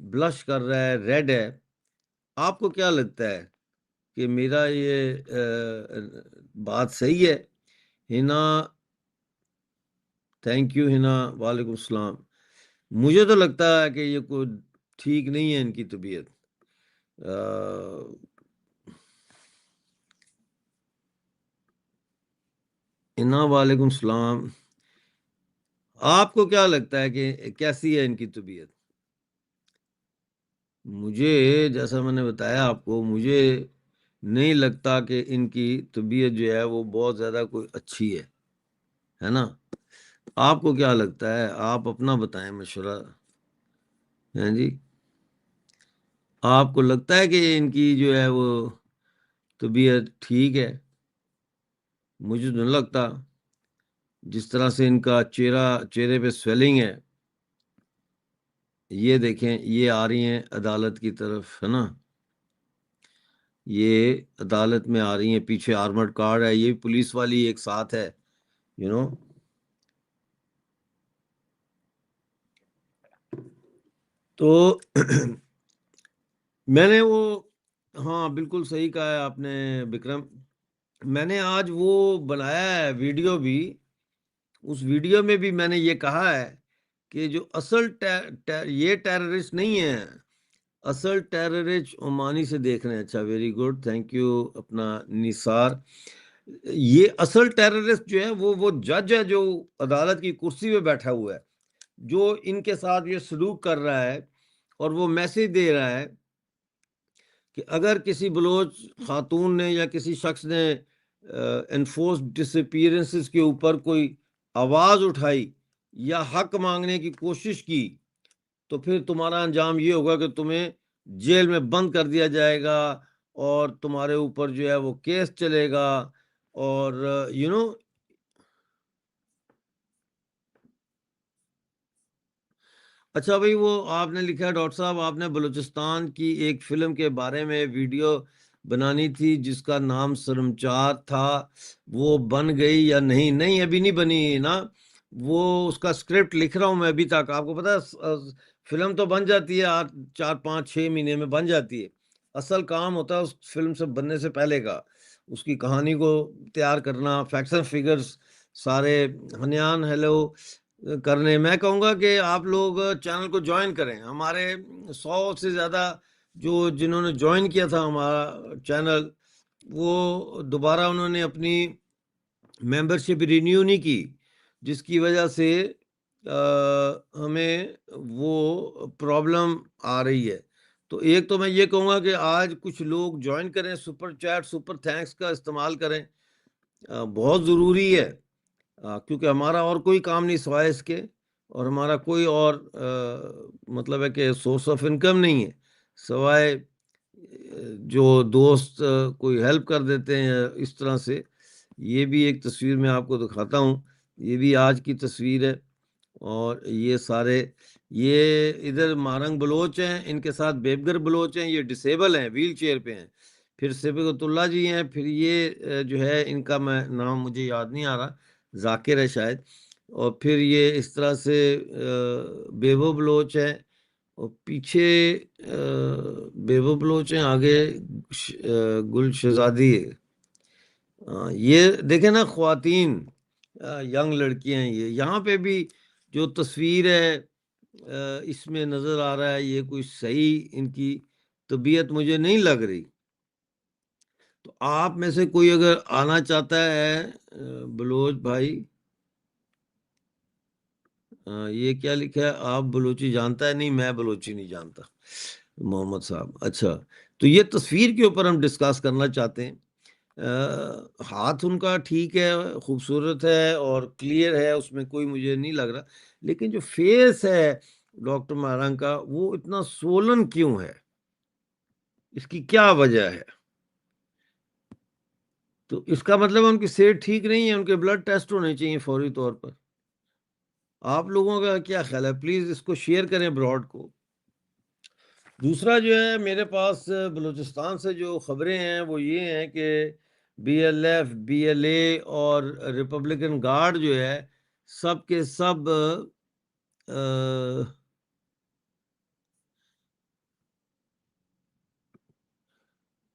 بلش کر رہا ہے، ریڈ ہے. آپ کو کیا لگتا ہے کہ میرا یہ بات صحیح ہے؟ ہنا، تھینک یو ہنا، وعلیکم السلام. مجھے تو لگتا ہے کہ یہ کوئی ٹھیک نہیں ہے ان کی طبیعت. ہنا وعلیکم السلام. آپ کو کیا لگتا ہے کہ کیسی ہے ان کی طبیعت؟ مجھے جیسا میں نے بتایا آپ کو، مجھے نہیں لگتا کہ ان کی طبیعت جو ہے وہ بہت زیادہ کوئی اچھی ہے نا. آپ کو کیا لگتا ہے؟ آپ اپنا بتائیں مشورہ. ہیں جی، آپ کو لگتا ہے کہ ان کی جو ہے وہ طبیعت ٹھیک ہے؟ مجھے تو نہیں لگتا. جس طرح سے ان کا چہرے پہ سویلنگ ہے، یہ دیکھیں، یہ آ رہی ہیں عدالت کی طرف، ہے نا. یہ عدالت میں آ رہی ہیں، پیچھے آرمرڈ کار ہے، یہ پولیس والی ایک ساتھ ہے، تو میں نے وہ، ہاں بالکل صحیح کہا ہے آپ نے بکرم. میں نے آج وہ بنایا ہے ویڈیو بھی. اس ویڈیو میں بھی میں نے یہ کہا ہے کہ جو اصل یہ ٹیررسٹ نہیں ہے، اصل ٹیررسٹ عمانی سے دیکھ رہے ہیں. اچھا، ویری گڈ، تھینک یو اپنا نثار. یہ اصل ٹیررسٹ جو ہے وہ جج ہے جو عدالت کی کرسی پہ بیٹھا ہوا ہے، جو ان کے ساتھ یہ سلوک کر رہا ہے اور وہ میسج دے رہا ہے کہ اگر کسی بلوچ خاتون نے یا کسی شخص نے انفورسڈ ڈس اپیئرنسز کے اوپر کوئی آواز اٹھائی یا حق مانگنے کی کوشش کی، تو پھر تمہارا انجام یہ ہوگا کہ تمہیں جیل میں بند کر دیا جائے گا اور تمہارے اوپر جو ہے وہ کیس چلے گا. اور اچھا بھائی، وہ آپ نے لکھا ہے ڈاکٹر صاحب، آپ نے بلوچستان کی ایک فلم کے بارے میں ویڈیو بنانی تھی جس کا نام سرمچار تھا، وہ بن گئی یا نہیں؟ نہیں، ابھی نہیں بنی نا. وہ اس کا اسکرپٹ لکھ رہا ہوں میں ابھی تک. آپ کو پتا ہے فلم تو بن جاتی ہے 4 5 6 مہینے میں بن جاتی ہے. اصل کام ہوتا ہے اس فلم سے بننے سے پہلے کا، اس کی کہانی کو تیار کرنا، فیکٹس اینڈ فگرز سارے ہنیان ہیلو کرنے. میں کہوں گا کہ آپ لوگ چینل کو جوائن کریں. ہمارے 100 سے زیادہ جنہوں نے جوائن کیا تھا ہمارا چینل، وہ دوبارہ انہوں نے اپنی ممبرشپ رینیو نہیں کی، جس کی وجہ سے ہمیں وہ پرابلم آ رہی ہے. تو ایک تو میں یہ کہوں گا کہ آج کچھ لوگ جوائن کریں، سپر چیٹ، سپر تھینکس کا استعمال کریں، بہت ضروری ہے. کیونکہ ہمارا اور کوئی کام نہیں سوائے اس کے، اور ہمارا کوئی اور مطلب ہے کہ سورس آف انکم نہیں ہے سوائے جو دوست کوئی ہیلپ کر دیتے ہیں اس طرح سے. یہ بھی ایک تصویر میں آپ کو دکھاتا ہوں، یہ بھی آج کی تصویر ہے. اور یہ سارے، یہ ادھر مارنگ بلوچ ہیں، ان کے ساتھ بیبگر بلوچ ہیں، یہ ڈسیبل ہیں، ویل چیئر پہ ہیں. پھر صبغت اللہ جی ہیں، پھر یہ جو ہے ان کا میں نام مجھے یاد نہیں آ رہا، ذاکر ہے شاید. اور پھر یہ اس طرح سے بیبو بلوچ ہے، اور پیچھے بیبو بلوچ ہیں، آگے گل شہزادی ہے. یہ دیکھیں نا خواتین، ینگ لڑکیاں ہیں. یہ یہاں پہ بھی جو تصویر ہے اس میں نظر آ رہا ہے یہ کوئی صحیح ان کی طبیعت مجھے نہیں لگ رہی. تو آپ میں سے کوئی اگر آنا چاہتا ہے بلوچ بھائی، یہ کیا لکھا ہے؟ آپ بلوچی جانتا ہے؟ نہیں، میں بلوچی نہیں جانتا محمد صاحب. اچھا، تو یہ تصویر کے اوپر ہم ڈسکس کرنا چاہتے ہیں. ہاتھ ان کا ٹھیک ہے، خوبصورت ہے اور کلیئر ہے، اس میں کوئی مجھے نہیں لگ رہا. لیکن جو فیس ہے ڈاکٹر مہرنگ کا، وہ اتنا سولن کیوں ہے؟ اس کی کیا وجہ ہے؟ تو اس کا مطلب ان کی صحت ٹھیک نہیں ہے، ان کے بلڈ ٹیسٹ ہونے چاہیے فوری طور پر. آپ لوگوں کا کیا خیال ہے؟ پلیز اس کو شیئر کریں براڈ کو. دوسرا جو ہے میرے پاس بلوچستان سے جو خبریں ہیں وہ یہ ہیں کہ B L F, B L A اور ریپبلکن گارڈ جو ہے، سب کے سب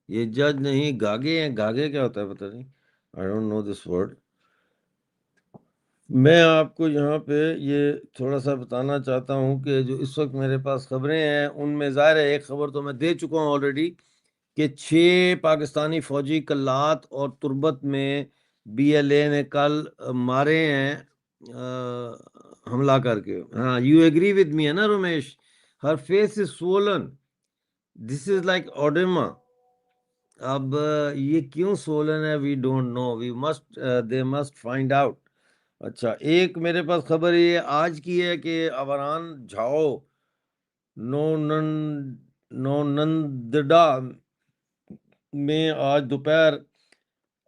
یہ جج نہیں، گاگے ہیں. گاگے کیا ہوتا ہے پتہ نہیں. I don't know this word. میں آپ کو یہاں پہ یہ تھوڑا سا بتانا چاہتا ہوں کہ جو اس وقت میرے پاس خبریں ہیں ان میں ظاہر ہے ایک خبر تو میں دے چکا ہوں آلریڈی کہ 6 پاکستانی فوجی کلات اور تربت میں بی ایل اے نے کل مارے ہیں حملہ کر کے. ہاں، یو ایگری ود می ہے نا Ramesh? Her face is swollen. This is like oedema. اب یہ کیوں سولن ہے we don't know. We must they must find out. اچھا، ایک میرے پاس خبر یہ آج کی ہے کہ اوران جھاؤ نونندڈا میں آج دوپہر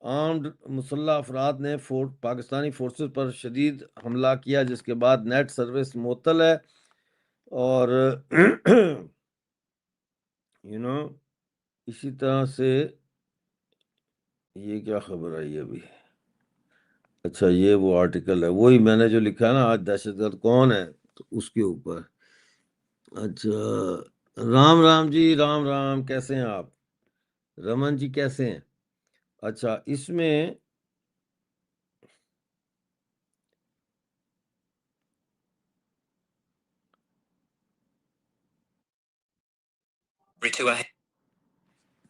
آرمڈ مسلح افراد نے پاکستانی فورسز پر شدید حملہ کیا جس کے بعد نیٹ سروس معطل ہے. اور اسی طرح سے یہ کیا خبر آئی ابھی؟ اچھا، یہ وہ آرٹیکل ہے وہی میں نے جو لکھا ہے نا آج دہشت گرد کون ہے تو اس کے اوپر. اچھا، رام رام جی، رام رام، کیسے ہیں آپ؟ رمن جی کیسے ہیں؟ اچھا، اس میں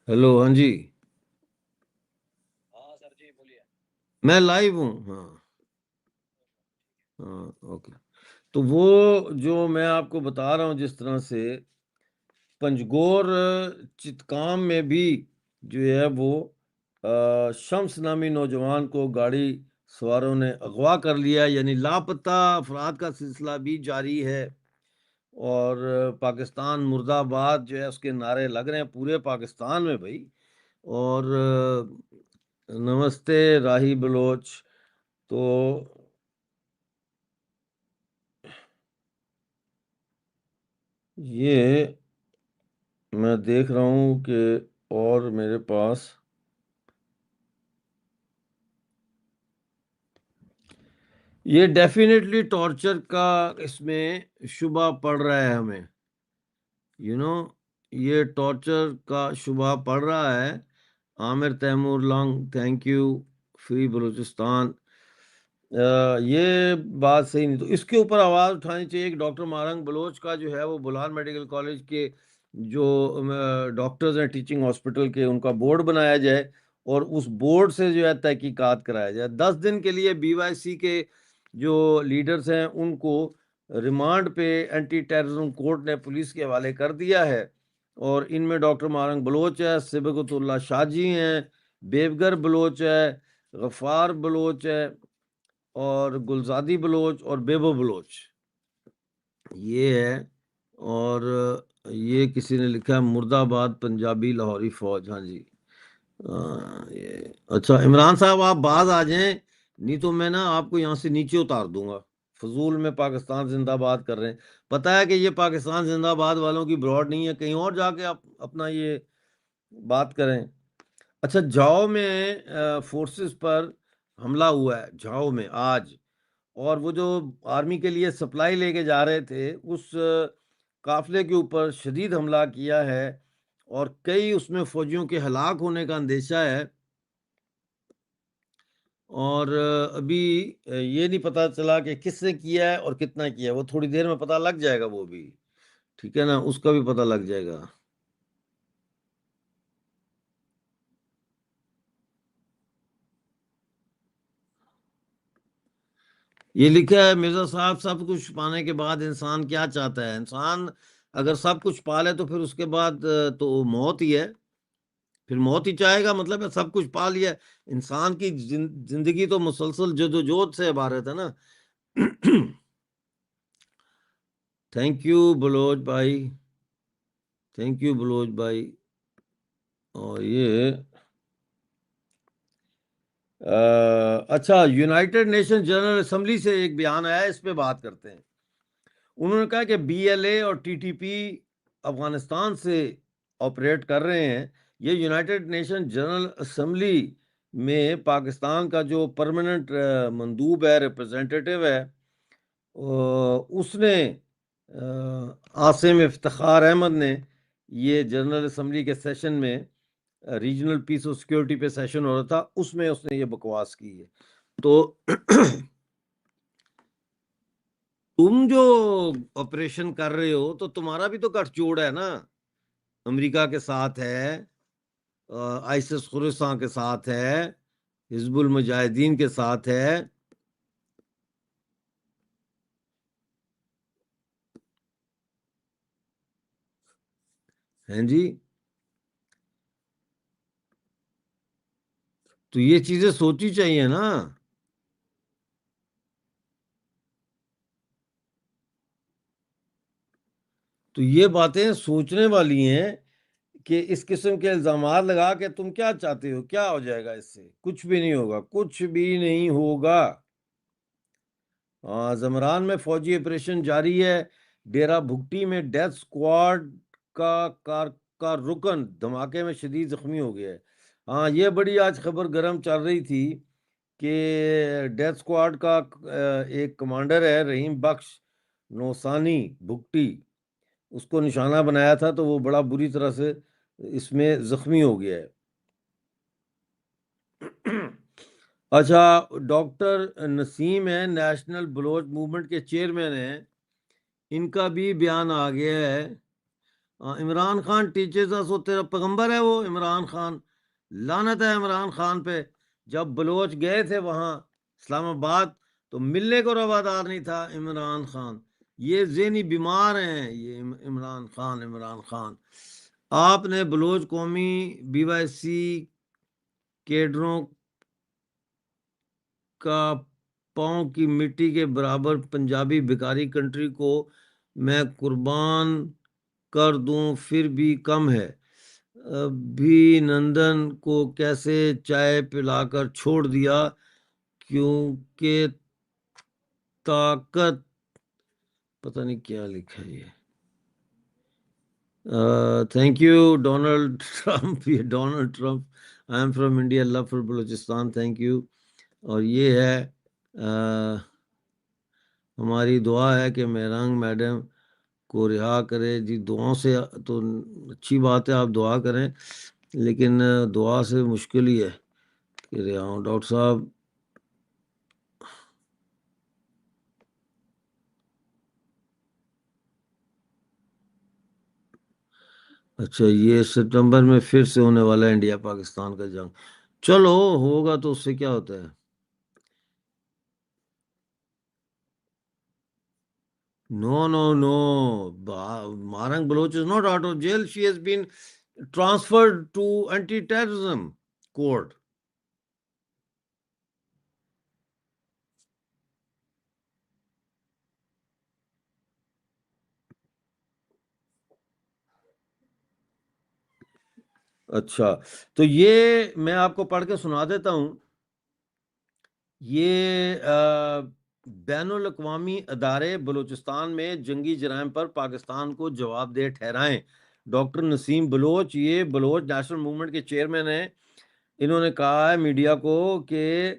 ہیلو. ہاں جی، میں لائیو ہوں. ہاں ہاں، اوکے. تو وہ جو میں آپ کو بتا رہا ہوں جس طرح سے پنجگور چتکام میں بھی جو ہے وہ شمس نامی نوجوان کو گاڑی سواروں نے اغوا کر لیا. یعنی لاپتہ افراد کا سلسلہ بھی جاری ہے. اور پاکستان مرد آباد جو ہے اس کے نعرے لگ رہے ہیں پورے پاکستان میں بھائی. اور نمستے راہی بلوچ. تو یہ میں دیکھ رہا ہوں کہ اور میرے پاس یہ ڈیفینیٹلی ٹارچر کا اس میں شبہ پڑ رہا ہے ہمیں. یہ ٹارچر کا شبہ پڑ رہا ہے. Aamir Taimur long, thank you. Free Balochistan. یہ بات صحیح نہیں. تو اس کے اوپر آواز اٹھانی چاہیے. ایک ڈاکٹر مارنگ بلوچ کا جو ہے وہ بلان میڈیکل کالج کے جو ڈاکٹرز ہیں ٹیچنگ ہاسپٹل کے ان کا بورڈ بنایا جائے اور اس بورڈ سے جو ہے تحقیقات کرایا جائے. 10 دن کے لیے بی وائی سی کے جو لیڈرز ہیں ان کو ریمانڈ پہ اینٹی ٹیررزم کورٹ نے پولیس کے حوالے کر دیا ہے. اور ان میں ڈاکٹر مارنگ بلوچ ہے، سبقت اللہ شاہ جی ہیں، بیوگر بلوچ ہے، غفار بلوچ ہے، اور گلزادی بلوچ اور بیبو بلوچ یہ ہے. اور یہ کسی نے لکھا ہے مرد آباد پنجابی لاہوری فوج. ہاں جی. اچھا عمران صاحب آپ باز آ جائیں نہیں تو میں نا آپ کو یہاں سے نیچے اتار دوں گا. فضول میں پاکستان زندہ باد کر رہے ہیں. پتہ ہے کہ یہ پاکستان زندہ باد والوں کی براڈ نہیں ہے. کہیں اور جا کے آپ اپنا یہ بات کریں. اچھا، جاؤ میں فورسز پر حملہ ہوا ہے جاؤ میں آج. اور وہ جو آرمی کے لیے سپلائی لے کے جا رہے تھے اس قافلے کے اوپر شدید حملہ کیا ہے اور کئی اس میں فوجیوں کے ہلاک ہونے کا اندیشہ ہے. اور ابھی یہ نہیں پتہ چلا کہ کس نے کیا ہے اور کتنا کیا ہے. وہ تھوڑی دیر میں پتہ لگ جائے گا. وہ بھی ٹھیک ہے نا، اس کا بھی پتہ لگ جائے گا. یہ لکھا ہے مرزا صاحب سب کچھ پانے کے بعد انسان کیا چاہتا ہے؟ انسان اگر سب کچھ پا لے تو پھر اس کے بعد تو موت ہی ہے. پھر موت ہی چاہے گا. مطلب ہے سب کچھ پا لیا. انسان کی زندگی تو مسلسل جدوجہد سے عبارت ہے نا. تھینک یو بلوچ بھائی، تھینک یو بلوچ بھائی. اور یہ اچھا، یونائٹڈ نیشن جنرل اسمبلی سے ایک بیان آیا ہے، اس پہ بات کرتے ہیں. انہوں نے کہا کہ بی ایل اے اور ٹی ٹی پی افغانستان سے آپریٹ کر رہے ہیں. یہ یونائٹڈ نیشن جنرل اسمبلی میں پاکستان کا جو پرماننٹ مندوب ہے، ریپرزینٹیٹیو ہے، اس نے عاصم افتخار احمد نے یہ جنرل اسمبلی کے سیشن میں ریجنل پیس اور سیکیورٹی پہ سیشن ہو رہا تھا، اس میں اس نے یہ بکواس کی ہے. تو تم جو آپریشن کر رہے ہو تو تمہارا بھی تو گٹھ جوڑ ہے نا، امریکہ کے ساتھ ہے، آئسس خراساں کے ساتھ ہے، حزب المجاہدین کے ساتھ ہے. ہیں جی، تو یہ چیزیں سوچی چاہیے نا. تو یہ باتیں سوچنے والی ہیں کہ اس قسم کے الزامات لگا کے تم کیا چاہتے ہو، کیا ہو جائے گا؟ اس سے کچھ بھی نہیں ہوگا، کچھ بھی نہیں ہوگا. زمران میں فوجی آپریشن جاری ہے. ڈیرہ بھگٹی میں ڈیتھ سکواڈ کا رکن دھماکے میں شدید زخمی ہو گیا ہے. ہاں، یہ بڑی آج خبر گرم چل رہی تھی کہ ڈیتھ سکواڈ کا ایک کمانڈر ہے رحیم بخش نوسانی بھگٹی، اس کو نشانہ بنایا تھا تو وہ بڑا بری طرح سے اس میں زخمی ہو گیا ہے. اچھا، ڈاکٹر نسیم ہے، نیشنل بلوچ موومنٹ کے چیئرمین ہیں، ان کا بھی بیان آ گیا ہے. عمران خان ٹیچرز اس تیرا پیغمبر ہے وہ عمران خان، لعنت ہے عمران خان پہ. جب بلوچ گئے تھے وہاں اسلام آباد تو ملنے کو روادار نہیں تھا عمران خان. یہ ذہنی بیمار ہیں یہ عمران خان. آپ نے بلوچ قومی بی وائی سی کیڈروں کا پاؤں کی مٹی کے برابر پنجابی بھکاری کنٹری کو میں قربان کر دوں پھر بھی کم ہے. بھی نندن کو کیسے چائے پلا کر چھوڑ دیا کیونکہ طاقت، پتہ نہیں کیا لکھا ہے یہ. Thank you Donald Trump. یہ Donald Trump, I am from India, love for Balochistan, thank you. اور یہ ہے ہماری دعا ہے کہ میرانگ میڈم کو رہا کرے. جی دعاؤں سے تو اچھی بات ہے، آپ دعا کریں، لیکن دعا سے مشکل ہی ہے کہ رہا ہوں. ڈاکٹر صاحب اچھا، یہ ستمبر میں پھر سے ہونے والا ہے انڈیا پاکستان کا جنگ. چلو ہوگا تو اس سے کیا ہوتا ہے. No. Marang Baloch is not out of jail. She has been transferred to anti-terrorism court. اچھا، تو یہ میں آپ کو پڑھ کے سنا دیتا ہوں. یہ بین الاقوامی ادارے بلوچستان میں جنگی جرائم پر پاکستان کو جواب دہ ٹھہرائیں. ڈاکٹر نسیم بلوچ، یہ بلوچ نیشنل موومنٹ کے چیئرمین ہیں. انہوں نے کہا ہے میڈیا کو کہ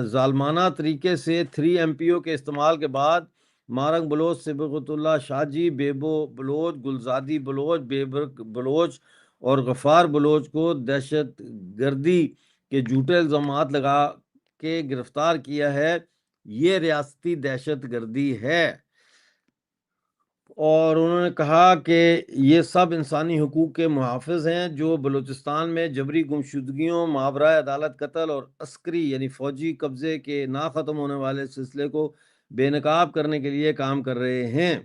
ظالمانہ طریقے سے 3 MPO کے استعمال کے بعد مارنگ بلوچ، صبغت اللہ شاہ جی، بیبو بلوچ، گلزادی بلوچ، بیبرک بلوچ اور غفار بلوچ کو دہشت گردی کے جھوٹے الزامات لگا کے گرفتار کیا ہے. یہ ریاستی دہشت گردی ہے. اور انہوں نے کہا کہ یہ سب انسانی حقوق کے محافظ ہیں جو بلوچستان میں جبری گمشدگیوں، ماورائے عدالت قتل اور عسکری یعنی فوجی قبضے کے نہ ختم ہونے والے سلسلے کو بے نقاب کرنے کے لیے کام کر رہے ہیں.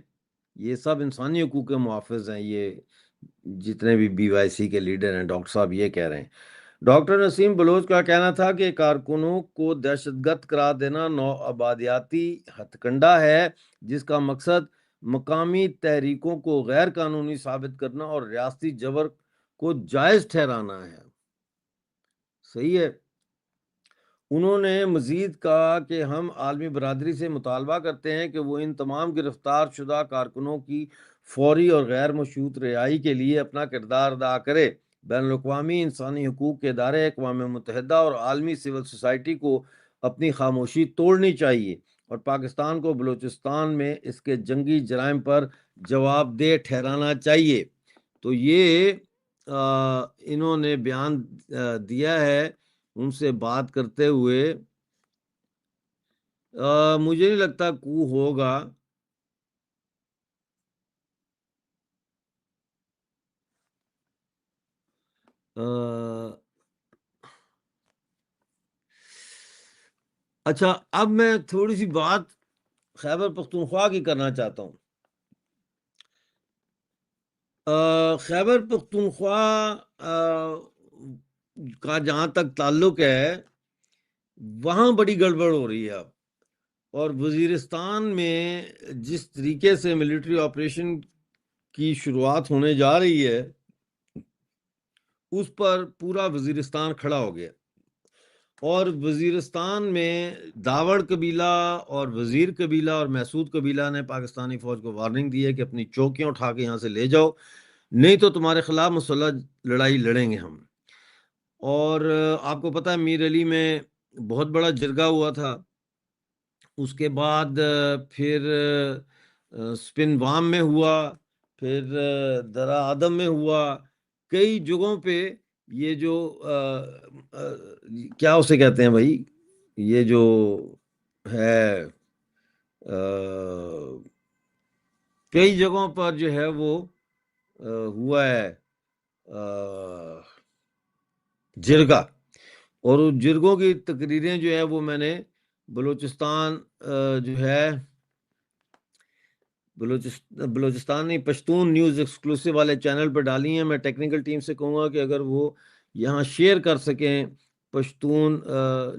یہ سب انسانی حقوق کے محافظ ہیں، یہ جتنے بھی بی وائی سی کے لیڈر ہیں. ڈاکٹر صاحب یہ کہہ رہے ہیں. ڈاکٹر نسیم بلوچ کا کہنا تھا کہ کارکنوں کو دہشت گرد قرار دینا نو آبادیاتی ہتھ کنڈا ہے جس کا مقصد مقامی تحریکوں کو غیر قانونی ثابت کرنا اور ریاستی جبر کو جائز ٹھہرانا ہے. صحیح ہے. انہوں نے مزید کہا کہ ہم عالمی برادری سے مطالبہ کرتے ہیں کہ وہ ان تمام گرفتار شدہ کارکنوں کی فوری اور غیر مشروط رہائی کے لیے اپنا کردار ادا کرے. بین الاقوامی انسانی حقوق کے ادارے، اقوام متحدہ اور عالمی سول سوسائٹی کو اپنی خاموشی توڑنی چاہیے اور پاکستان کو بلوچستان میں اس کے جنگی جرائم پر جواب دہ ٹھہرانا چاہیے. تو یہ انہوں نے بیان دیا ہے ان سے بات کرتے ہوئے. مجھے نہیں لگتا کو ہوگا. اچھا، اب میں تھوڑی سی بات خیبر پختونخوا کی کرنا چاہتا ہوں. خیبر پختونخوا کا جہاں تک تعلق ہے وہاں بڑی گڑبڑ ہو رہی ہے اب. اور وزیرستان میں جس طریقے سے ملٹری آپریشن کی شروعات ہونے جا رہی ہے اس پر پورا وزیرستان کھڑا ہو گیا. اور وزیرستان میں داوڑ قبیلہ اور وزیر قبیلہ اور محسود قبیلہ نے پاکستانی فوج کو وارننگ دی ہے کہ اپنی چوکیاں اٹھا کے یہاں سے لے جاؤ، نہیں تو تمہارے خلاف مسلح لڑائی لڑیں گے ہم. اور آپ کو پتہ ہے میر علی میں بہت بڑا جرگہ ہوا تھا. اس کے بعد پھر سپن وام میں ہوا، پھر درہ آدم میں ہوا. کئی جگہوں پہ یہ جو کیا اسے کہتے ہیں بھائی، یہ جو ہے کئی جگہوں پر جو ہے وہ ہوا ہے جرگہ. اور اس جرگوں کی تقریریں جو ہے وہ میں نے بلوچستان جو ہے بلوچستان نہیں، پشتون نیوز ایکسکلوسیو والے چینل پہ ڈالی ہیں. میں ٹیکنیکل ٹیم سے کہوں گا کہ اگر وہ یہاں شیئر کر سکیں پشتون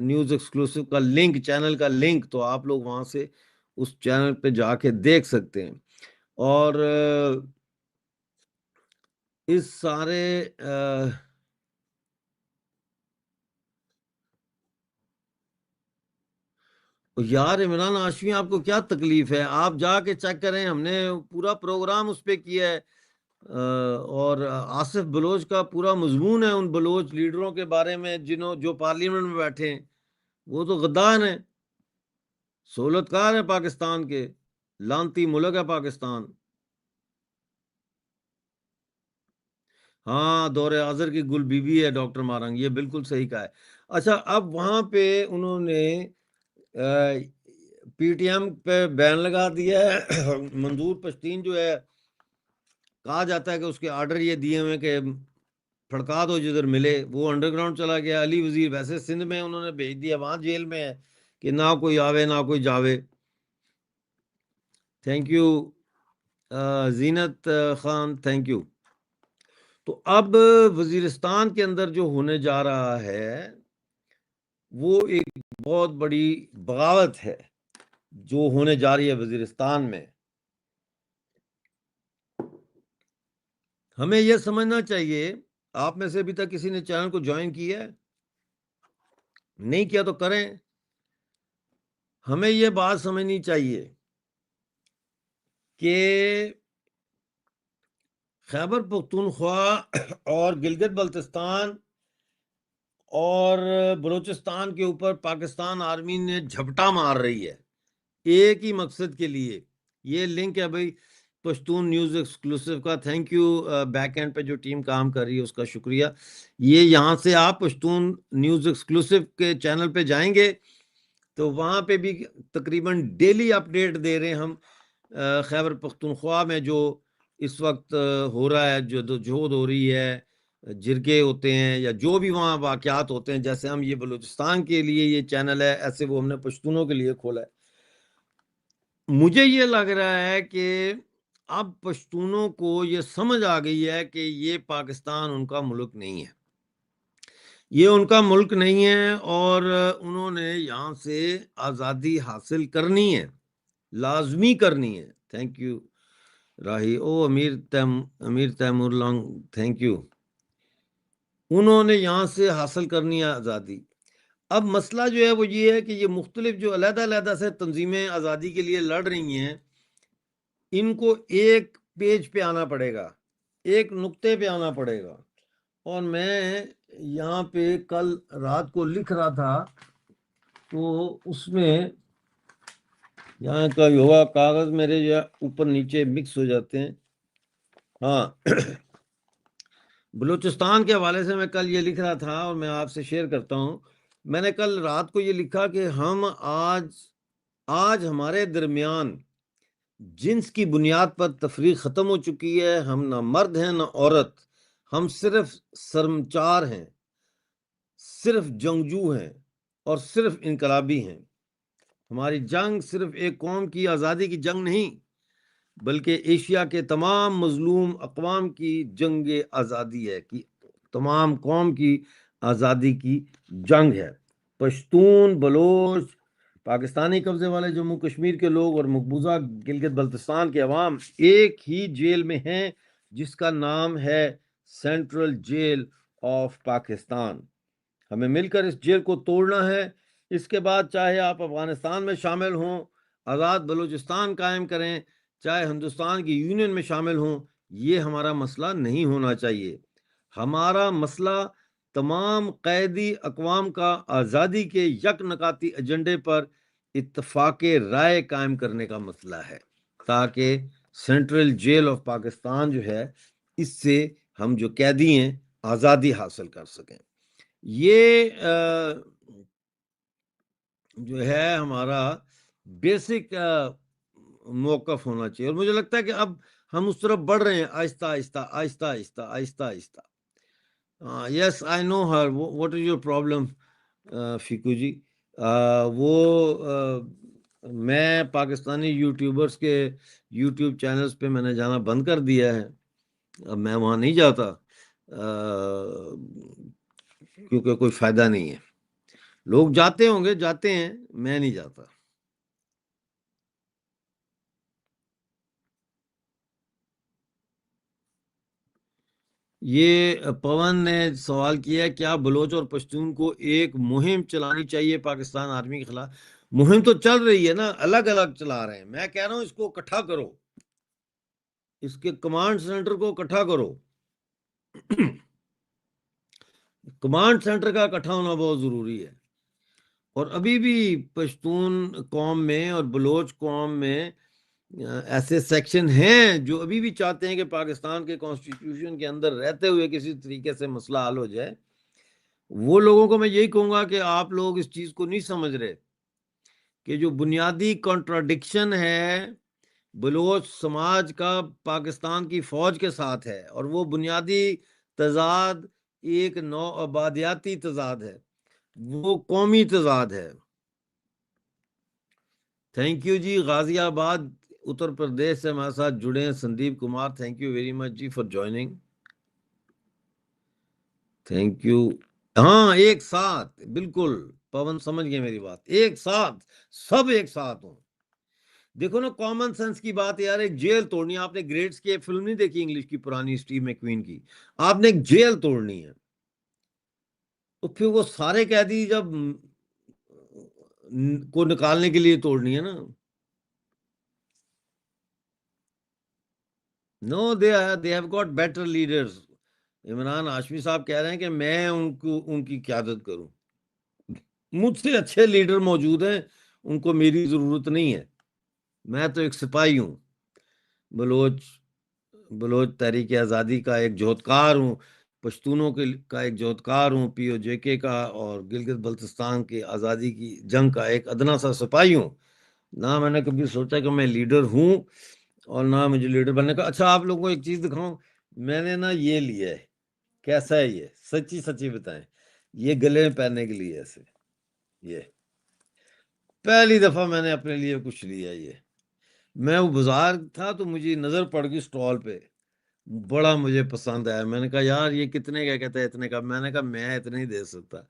نیوز ایکسکلوسیو کا لنک، چینل کا لنک، تو آپ لوگ وہاں سے اس چینل پہ جا کے دیکھ سکتے ہیں. اور اس سارے یار عمران ہاشمی، آپ کو کیا تکلیف ہے؟ آپ جا کے چیک کریں، ہم نے پورا پروگرام اس پہ کیا ہے. اور آصف بلوچ کا پورا مضمون ہے ان بلوچ لیڈروں کے بارے میں جو پارلیمنٹ میں بیٹھے ہیں. وہ تو غدار ہیں، سہولت کار ہیں پاکستان کے، لانتی ملک ہے پاکستان. ہاں، دور حاضر کی گل بی بی ہے ڈاکٹر مارنگ، یہ بالکل صحیح کہا ہے. اچھا، اب وہاں پہ انہوں نے پی ٹی ایم پہ بین لگا دیا ہے. منظور پشتین جو ہے، کہا جاتا ہے کہ اس کے آرڈر یہ دیے ہوئے کہ پھڑکا دو جدھر ملے. وہ انڈر گراؤنڈ چلا گیا. علی وزیر ویسے سندھ میں انہوں نے بھیج دیا، وہاں جیل میں ہے کہ نہ کوئی آوے نہ کوئی جاوے. Thank you Zeenat Khan, thank you. تو اب وزیرستان کے اندر جو ہونے جا رہا ہے وہ ایک بہت بڑی بغاوت ہے جو ہونے جا رہی ہے وزیرستان میں. ہمیں یہ سمجھنا چاہیے، آپ میں سے ابھی تک کسی نے چینل کو جوائن کیا ہے؟ نہیں کیا تو کریں. ہمیں یہ بات سمجھنی چاہیے کہ خیبر پختونخوا اور گلگت بلتستان اور بلوچستان کے اوپر پاکستان آرمی نے جھپٹا مار رہی ہے ایک ہی مقصد کے لیے. یہ لنک ہے بھائی پشتون نیوز ایکسکلوسیو کا. تھینک یو بیک اینڈ پہ جو ٹیم کام کر رہی ہے اس کا شکریہ. یہ یہاں سے آپ پشتون نیوز ایکسکلوسیو کے چینل پہ جائیں گے تو وہاں پہ بھی تقریباً ڈیلی اپڈیٹ دے رہے ہیں ہم خیبر پختونخوا میں جو اس وقت ہو رہا ہے، جو جہد ہو رہی ہے، جرگے ہوتے ہیں یا جو بھی وہاں واقعات ہوتے ہیں. جیسے ہم یہ بلوچستان کے لیے یہ چینل ہے، ایسے وہ ہم نے پشتونوں کے لیے کھولا ہے. مجھے یہ لگ رہا ہے کہ اب پشتونوں کو یہ سمجھ آ گئی ہے کہ یہ پاکستان ان کا ملک نہیں ہے، یہ ان کا ملک نہیں ہے، اور انہوں نے یہاں سے آزادی حاصل کرنی ہے، لازمی کرنی ہے. Thank you Rahi. او Amir Taimur long, thank you. انہوں نے یہاں سے حاصل کرنی ہے آزادی. اب مسئلہ جو ہے وہ یہ ہے کہ یہ مختلف جو علیحدہ علیحدہ سے تنظیمیں آزادی کے لیے لڑ رہی ہیں، ان کو ایک پیج پہ آنا پڑے گا، ایک نقطے پہ آنا پڑے گا. اور میں یہاں پہ کل رات کو لکھ رہا تھا تو اس میں یہاں کا ہوگا کاغذ میرے جو اوپر نیچے مکس ہو جاتے ہیں. ہاں بلوچستان کے حوالے سے میں کل یہ لکھ رہا تھا اور میں آپ سے شیئر کرتا ہوں. میں نے کل رات کو یہ لکھا کہ ہم آج ہمارے درمیان جنس کی بنیاد پر تفریق ختم ہو چکی ہے. ہم نہ مرد ہیں نہ عورت، ہم صرف سرمچار ہیں، صرف جنگجو ہیں اور صرف انقلابی ہیں. ہماری جنگ صرف ایک قوم کی آزادی کی جنگ نہیں، بلکہ ایشیا کے تمام مظلوم اقوام کی جنگ آزادی ہے، کہ تمام قوم کی آزادی کی جنگ ہے. پشتون، بلوچ، پاکستانی قبضے والے جموں کشمیر کے لوگ اور مقبوضہ گلگت بلتستان کے عوام ایک ہی جیل میں ہیں، جس کا نام ہے سینٹرل جیل آف پاکستان. ہمیں مل کر اس جیل کو توڑنا ہے. اس کے بعد چاہے آپ افغانستان میں شامل ہوں، آزاد بلوچستان قائم کریں، چاہے ہندوستان کی یونین میں شامل ہوں، یہ ہمارا مسئلہ نہیں ہونا چاہیے. ہمارا مسئلہ تمام قیدی اقوام کا آزادی کے یک نکاتی ایجنڈے پر اتفاق رائے قائم کرنے کا مسئلہ ہے، تاکہ سینٹرل جیل آف پاکستان جو ہے، اس سے ہم جو قیدی ہیں آزادی حاصل کر سکیں. یہ جو ہے ہمارا بیسک موقف ہونا چاہیے، اور مجھے لگتا ہے کہ اب ہم اس طرف بڑھ رہے ہیں آہستہ آہستہ آہستہ آہستہ آہستہ آہستہ. یس آئی نو ہر، واٹ از یور پرابلم فیکو جی. وہ میں پاکستانی یوٹیوبرز کے یوٹیوب چینلز پہ میں نے جانا بند کر دیا ہے. اب میں وہاں نہیں جاتا کیونکہ کوئی فائدہ نہیں ہے. لوگ جاتے ہوں گے، جاتے ہیں، میں نہیں جاتا. یہ پون نے سوال کیا، کیا بلوچ اور پشتون کو ایک مہم چلانی چاہیے پاکستان آرمی کے خلاف؟ مہم تو چل رہی ہے نا، الگ الگ چلا رہے ہیں. میں کہہ رہا ہوں اس کو اکٹھا کرو، اس کے کمانڈ سینٹر کو اکٹھا کرو. کمانڈ سینٹر کا اکٹھا ہونا بہت ضروری ہے. اور ابھی بھی پشتون قوم میں اور بلوچ قوم میں ایسے سیکشن ہیں جو ابھی بھی چاہتے ہیں کہ پاکستان کے کانسٹیٹیوشن کے اندر رہتے ہوئے کسی طریقے سے مسئلہ حل ہو جائے. وہ لوگوں کو میں یہی کہوں گا کہ آپ لوگ اس چیز کو نہیں سمجھ رہے کہ جو بنیادی کنٹراڈکشن ہے بلوچ سماج کا پاکستان کی فوج کے ساتھ ہے، اور وہ بنیادی تضاد ایک نو آبادیاتی تضاد ہے، وہ قومی تضاد ہے. تھینک یو جی. غازی آباد اتر پردیش سے ہمارے ساتھ جڑے ہیں Sandeep Kumar. Thank you very much ji for joining. Thank you. ہاں ایک ساتھ، بالکل پون سمجھ گئے میری بات. ایک ساتھ، سب ایک ساتھ ہوں. دیکھو نا کامن سینس کی بات یار، ایک جیل توڑنی ہے. آپ نے گریٹس کی ایک فلم نہیں دیکھی انگلش کی پرانی، اسٹیو میکوین کی؟ آپ نے ایک جیل توڑنی ہے، تو پھر وہ سارے قیدی جب کو نکالنے کے لیے توڑنی ہے نا. No they have got better leaders. Imran Hashmi sahib کہہ رہے ہیں کہ میں ان کی قیادت کروں. مجھ سے اچھے لیڈر موجود ہیں، ان کو میری ضرورت نہیں ہے. میں تو ایک سپاہی ہوں، بلوچ تحریک آزادی کا ایک جوہدکار ہوں، پشتونوں کا ایک جوہدکار ہوں، پی او جے کے کا اور گلگت بلتستان کی آزادی کی جنگ کا ایک ادنا سا سپاہی ہوں. نہ میں نے کبھی سوچا کہ میں لیڈر ہوں، اور نہ مجھے لیڈر بننے کا. اچھا آپ لوگوں کو ایک چیز دکھاؤں، میں نے نا یہ لیا ہے. کیسا ہے یہ؟ سچی سچی بتائیں. یہ گلے میں پہننے کے لیے ایسے، یہ پہلی دفعہ میں نے اپنے لیے کچھ لیا. یہ میں وہ بازار تھا تو مجھے نظر پڑ گئی سٹال پہ، بڑا مجھے پسند آیا. میں نے کہا یار یہ کتنے کا؟ کہتا ہے اتنے کا. میں نے کہا میں اتنے ہی دے سکتا.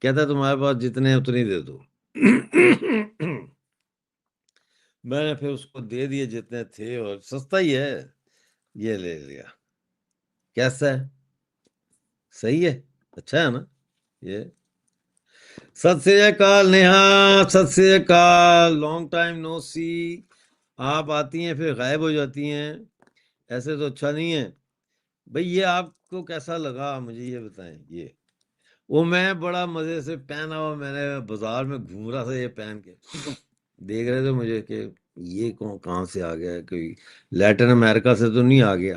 کہتا ہے تمہارے پاس جتنے اتنے دے دو. میں نے پھر اس کو دے دیے جتنے تھے، اور سستا ہی ہے، یہ لے لیا. کیسا ہے؟ صحیح ہے، اچھا ہے نا یہ. ست سری اکال نیہا، ست سری اکال. لانگ ٹائم نو سی. آپ آتی ہیں پھر غائب ہو جاتی ہیں، ایسے تو اچھا نہیں ہے. بھئی یہ آپ کو کیسا لگا مجھے یہ بتائیں. یہ وہ میں بڑا مزے سے پہنا ہوا، میں نے بازار میں گھوم رہا تھا یہ پہن کے. دیکھ رہے تھے مجھے کہ یہ کہاں سے آ گیا ہے، کوئی لیٹن امریکہ سے تو نہیں آ گیا.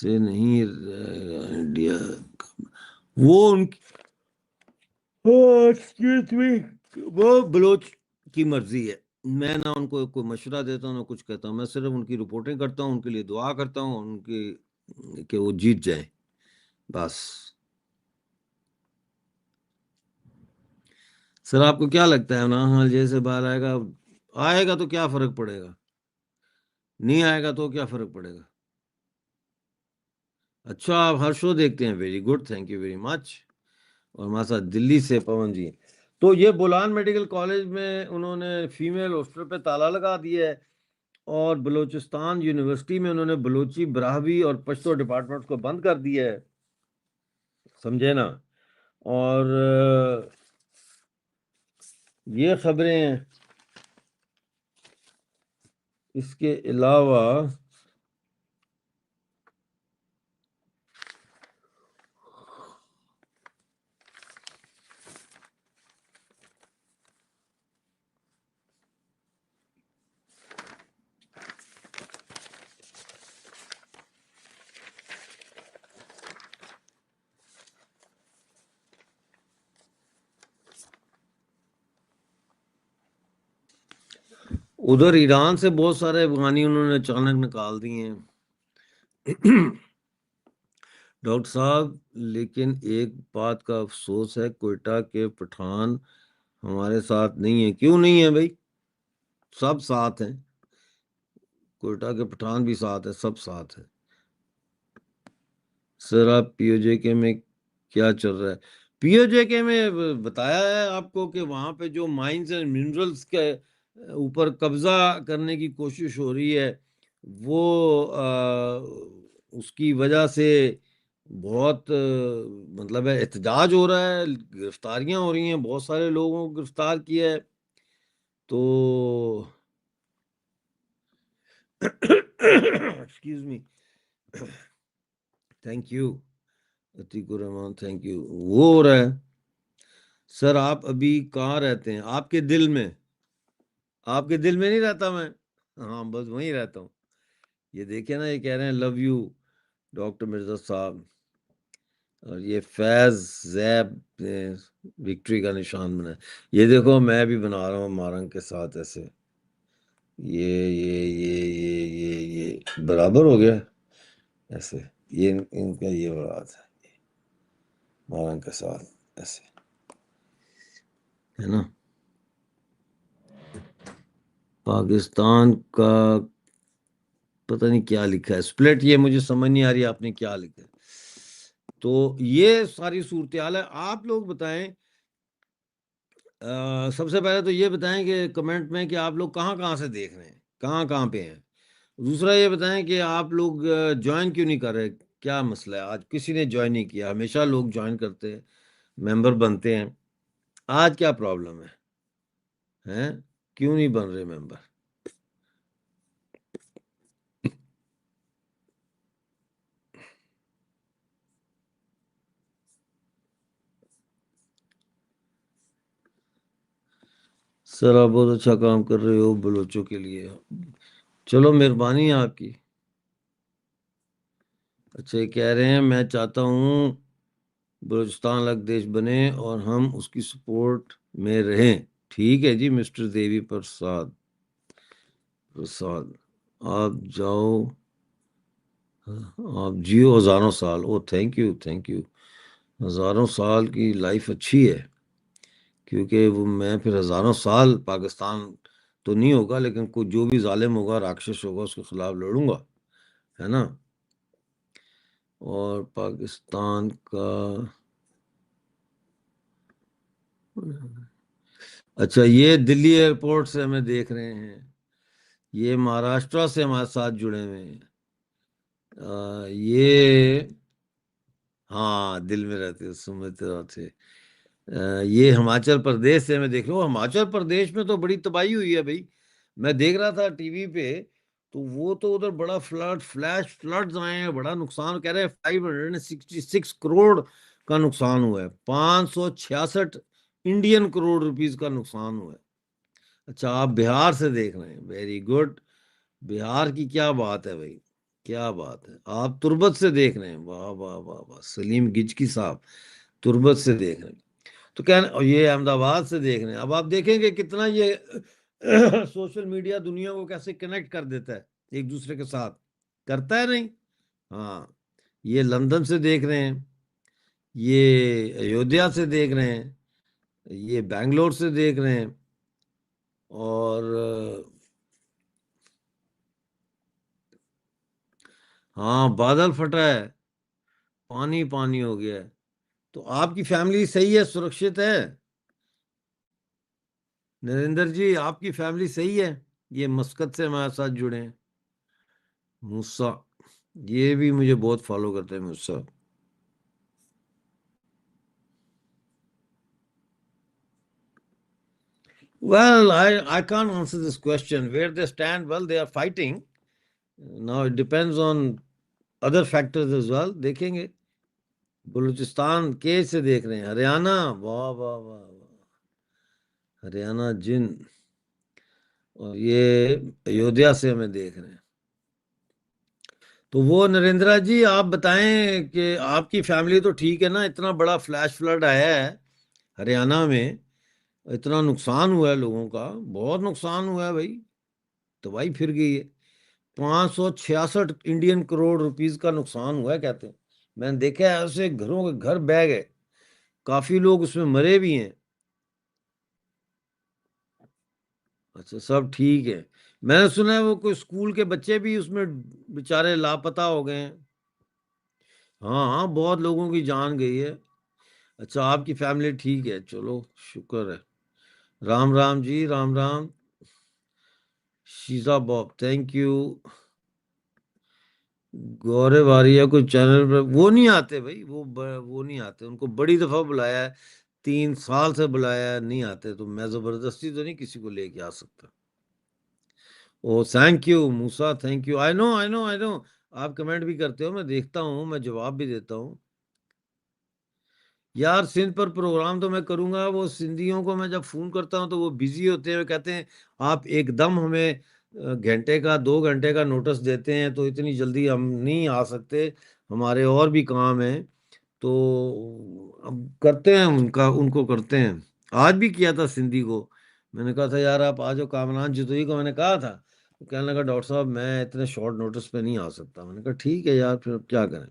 سے نہیں انڈیا وہ ان وہ بلوچ کی مرضی ہے. میں نہ ان کو کوئی مشورہ دیتا ہوں نہ کچھ کہتا ہوں. میں صرف ان کی رپورٹنگ کرتا ہوں, ان کے لیے دعا کرتا ہوں, ان کی کہ وہ جیت جائیں بس. سر آپ کو کیا لگتا ہے عنان الجیل سے باہر آئے گا تو کیا فرق پڑے گا؟ نہیں آئے گا تو کیا فرق پڑے گا؟ اچھا آپ ہر شو دیکھتے ہیں, very good, thank you very مچ. اور ہمارے ساتھ دلی سے پون جی. تو یہ بولان میڈیکل کالج میں انہوں نے فیمیل ہاسٹل پہ تالا لگا دیا ہے, اور بلوچستان یونیورسٹی میں انہوں نے بلوچی, براہوی اور پشتو ڈپارٹمنٹ کو بند کر دیا ہے, سمجھے نا. اور یہ خبریں ہیں. اس کے علاوہ ادھر ایران سے بہت سارے افغانی انہوں نے اچانک نکال دیے ہیں. ڈاکٹر صاحب لیکن ایک بات کا افسوس ہے, کوئٹہ کے پٹھان ہمارے ساتھ نہیں ہیں. کیوں نہیں ہیں بھائی؟ سب ساتھ ہیں, کوئٹہ کے پٹھان بھی ساتھ ہیں, سب ساتھ ہیں. سر آپ پی او جے کے میں کیا چل رہا ہے؟ پی او جے کے میں بتایا ہے آپ کو کہ وہاں پہ جو مائنز اینڈ منرلز کے اوپر قبضہ کرنے کی کوشش ہو رہی ہے, وہ اس کی وجہ سے بہت مطلب ہے احتجاج ہو رہا ہے, گرفتاریاں ہو رہی ہیں, بہت سارے لوگوں کو گرفتار کیا ہے. تو excuse me, thank you Atiq Ur Rahman, thank you. وہ ہو رہا ہے. سر آپ ابھی کہاں رہتے ہیں؟ آپ کے دل میں. آپ کے دل میں نہیں رہتا میں, ہاں بس وہیں رہتا ہوں. یہ دیکھیں نا, یہ کہہ رہے ہیں لو یو ڈاکٹر مرزا صاحب, اور یہ فیض زیب وکٹری کا نشان بنا ہے. یہ دیکھو میں بھی بنا رہا ہوں مارنگ کے ساتھ ایسے, یہ برابر ہو گیا ایسے. یہ ان کا یہ بات ہے مارنگ کے ساتھ ایسے ہے نا. پاکستان کا پتہ نہیں کیا لکھا ہے, سپلٹ, یہ مجھے سمجھ نہیں آ رہی آپ نے کیا لکھا ہے. تو یہ ساری صورتحال ہے. آپ لوگ بتائیں, سب سے پہلے تو یہ بتائیں کہ کمنٹ میں کہ آپ لوگ کہاں کہاں سے دیکھ رہے ہیں, کہاں کہاں پہ ہیں. دوسرا یہ بتائیں کہ آپ لوگ جوائن کیوں نہیں کر رہے, کیا مسئلہ ہے؟ آج کسی نے جوائن نہیں کیا, ہمیشہ لوگ جوائن کرتے ہیں, ممبر بنتے ہیں. آج کیا پرابلم ہے, کیوں نہیں بن رہے ممبر؟ سر آپ بہت اچھا کام کر رہے ہو بلوچوں کے لیے, چلو مہربانی ہے آپ کی. اچھا یہ کہہ رہے ہیں میں چاہتا ہوں بلوچستان الگ دیش بنے اور ہم اس کی سپورٹ میں رہیں. ٹھیک ہے جی مسٹر دیوی پرساد, آپ جاؤ, آپ جیو ہزاروں سال. او تھینک یو, تھینک یو. ہزاروں سال کی لائف اچھی ہے, کیونکہ وہ میں پھر ہزاروں سال پاکستان تو نہیں ہوگا, لیکن کوئی جو بھی ظالم ہوگا, راکشس ہوگا, اس کے خلاف لڑوں گا, ہے نا. اور پاکستان کا اچھا یہ دلی ایئرپورٹ سے ہمیں دیکھ رہے ہیں, یہ مہاراشٹرا سے ہمارے ساتھ جڑے ہوئے ہیں. یہ ہاں دل میں رہتے سمجھتے رہتے. یہ ہماچل پردیش سے میں دیکھ رہا ہوں. ہماچل پردیش میں تو بڑی تباہی ہوئی ہے بھائی. میں دیکھ رہا تھا ٹی وی پہ, تو وہ تو ادھر بڑا فلیش فلڈز آئے ہیں, بڑا نقصان. کہہ رہے ہیں 566 کروڑ کا نقصان ہوا ہے, 566 انڈین کروڑ روپیز کا نقصان ہوا ہے. اچھا آپ بہار سے دیکھ رہے ہیں, ویری گڈ. بہار کی کیا بات ہے بھائی, کیا بات ہے، آپ تربت سے دیکھ رہے ہیں، واہ واہ واہ واہ، سلیم گجکی صاحب تربت سے دیکھ رہے ہیں، تو کہنا یہ احمد آباد سے دیکھ رہے ہیں۔ اب آپ دیکھیں گے کتنا یہ سوشل میڈیا دنیا کو کیسے کنیکٹ کر دیتا ہے ایک دوسرے کے ساتھ، کرتا ہے نہیں؟ ہاں، یہ لندن سے دیکھ رہے ہیں، یہ ایودھیا سے دیکھ رہے ہیں، یہ بنگلور سے دیکھ رہے ہیں، اور ہاں بادل پھٹا ہے، پانی پانی ہو گیا ہے۔ تو آپ کی فیملی صحیح ہے، سرکشت ہے نریندر جی؟ آپ کی فیملی صحیح ہے؟ یہ مسقط سے ہمارے ساتھ جڑے ہیں، موسیٰ، یہ بھی مجھے بہت فالو کرتے ہیں موسیٰ۔ Well, I can't answer this question. Where they stand, well, they are fighting. Now it depends on other factors as well. دیکھیں گے، بلوچستان کے سے دیکھ رہے ہیں، ہریانہ، واہ واہ واہ واہ، ہریانہ جن، اور یہ ایودھیا سے ہمیں دیکھ رہے ہیں۔ تو وہ نریندرا جی آپ بتائیں کہ آپ کی فیملی تو ٹھیک ہے نا؟ اتنا بڑا فلیش فلڈ آیا ہے ہریانہ میں، اتنا نقصان ہوا ہے لوگوں کا، بہت نقصان ہوا ہے بھائی، تباہی پھر گئی ہے۔ 566 انڈین کروڑ روپیز کا نقصان ہوا ہے کہتے ہیں، میں نے دیکھا ہے، ایسے گھروں کے گھر بہ گئے، کافی لوگ اس میں مرے بھی ہیں۔ اچھا سب ٹھیک ہے، میں نے سنا ہے وہ کوئی اسکول کے بچے بھی اس میں بےچارے لاپتہ ہو گئے ہیں۔ ہاں ہاں، بہت لوگوں کی جان گئی ہے۔ اچھا آپ کی فیملی ٹھیک ہے، چلو شکر ہے۔ رام رام جی، رام رام، شیزا باب، تھینک یو۔ گورے واریہ کو چینل پہ وہ نہیں آتے بھائی، وہ نہیں آتے، ان کو بڑی دفعہ بلایا ہے، 3 سال سے بلایا ہے، نہیں آتے، تو میں زبردستی تو نہیں کسی کو لے کے آ سکتا۔ Oh thank you Musa, thank you, I know I know I know, آپ کمنٹ بھی کرتے ہو، میں دیکھتا ہوں، میں جواب بھی دیتا ہوں۔ یار سندھ پر پروگرام تو میں کروں گا، وہ سندھیوں کو میں جب فون کرتا ہوں تو وہ بزی ہوتے ہیں، وہ کہتے ہیں آپ ایک دم ہمیں گھنٹے کا 2 گھنٹے کا نوٹس دیتے ہیں، تو اتنی جلدی ہم نہیں آ سکتے، ہمارے اور بھی کام ہیں، تو اب کرتے ہیں ان کو کرتے ہیں۔ آج بھی کیا تھا سندھی کو، میں نے کہا تھا یار آپ آ جاؤ، کامران جتوئی کو میں نے کہا تھا، تو کہنے لگا ڈاکٹر صاحب میں اتنے شارٹ نوٹس پہ نہیں آ سکتا، میں نے کہا ٹھیک ہے یار، پھر کیا کریں۔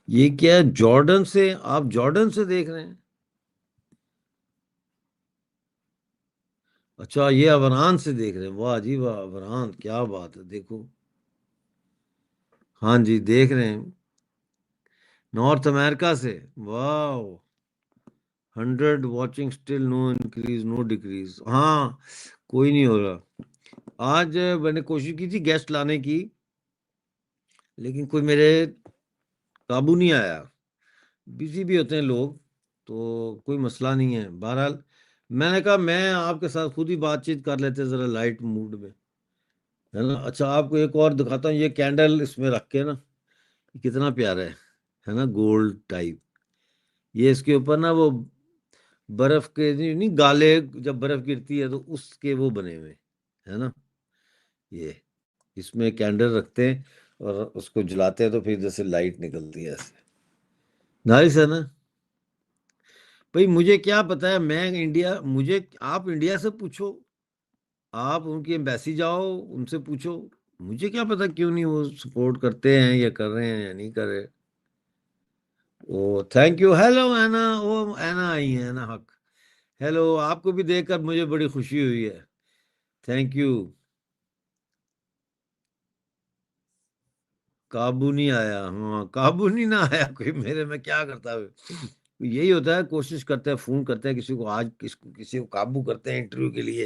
یہ کیا ہے جارڈن سے؟ آپ جارڈن سے دیکھ رہے ہیں؟ اچھا یہ افغان سے دیکھ رہے ہیں، واہ جی واہ، افغان، کیا بات ہے، دیکھو، ہاں جی دیکھ رہے ہیں، نارتھ امریکہ سے، واہ، 100 واچنگ اسٹل نو انکریز نو ڈیکریز، ہاں کوئی نہیں ہو رہا۔ آج میں نے کوشش کی تھی گیسٹ لانے کی، لیکن کوئی میرے قابو نہیں آیا، بزی بھی ہوتے ہیں لوگ، تو کوئی مسئلہ نہیں ہے۔ بہرحال میں نے کہا میں آپ کے ساتھ خود ہی بات چیت کر لیتے ذرا لائٹ موڈ میں، ہے نا۔ اچھا آپ کو ایک اور دکھاتا ہوں، یہ کینڈل اس میں رکھ کے نا، کتنا پیارا ہے نا، گولڈ ٹائپ، یہ اس کے اوپر نا وہ برف کے نہیں گالے، جب برف گرتی ہے تو اس کے وہ بنے ہوئے ہے نا، یہ اس میں کینڈل رکھتے ہیں اور اس کو جلاتے ہیں تو پھر جیسے لائٹ نکلتی ہے ایسے، نائس ہے نا۔ بھئی مجھے کیا پتا ہے، میں انڈیا، مجھے آپ انڈیا سے پوچھو، آپ ان کی ایمبیسی جاؤ، ان سے پوچھو، مجھے کیا پتا کیوں نہیں وہ سپورٹ کرتے ہیں یا کر رہے ہیں یا نہیں کر رہے۔ او تھینک یو، ہیلو اینا، او اینا آئی ہیں، اینا حق، ہیلو، آپ کو بھی دیکھ کر مجھے بڑی خوشی ہوئی ہے، تھینک یو۔ قابو نہیں آیا، ہاں قابو نہیں نہ آیا کوئی میرے میں، کیا کرتا ہے، یہی ہوتا ہے، کوشش کرتے ہیں، فون کرتے ہیں کسی کو، آج کسی کو قابو کرتے ہیں انٹرویو کے لیے،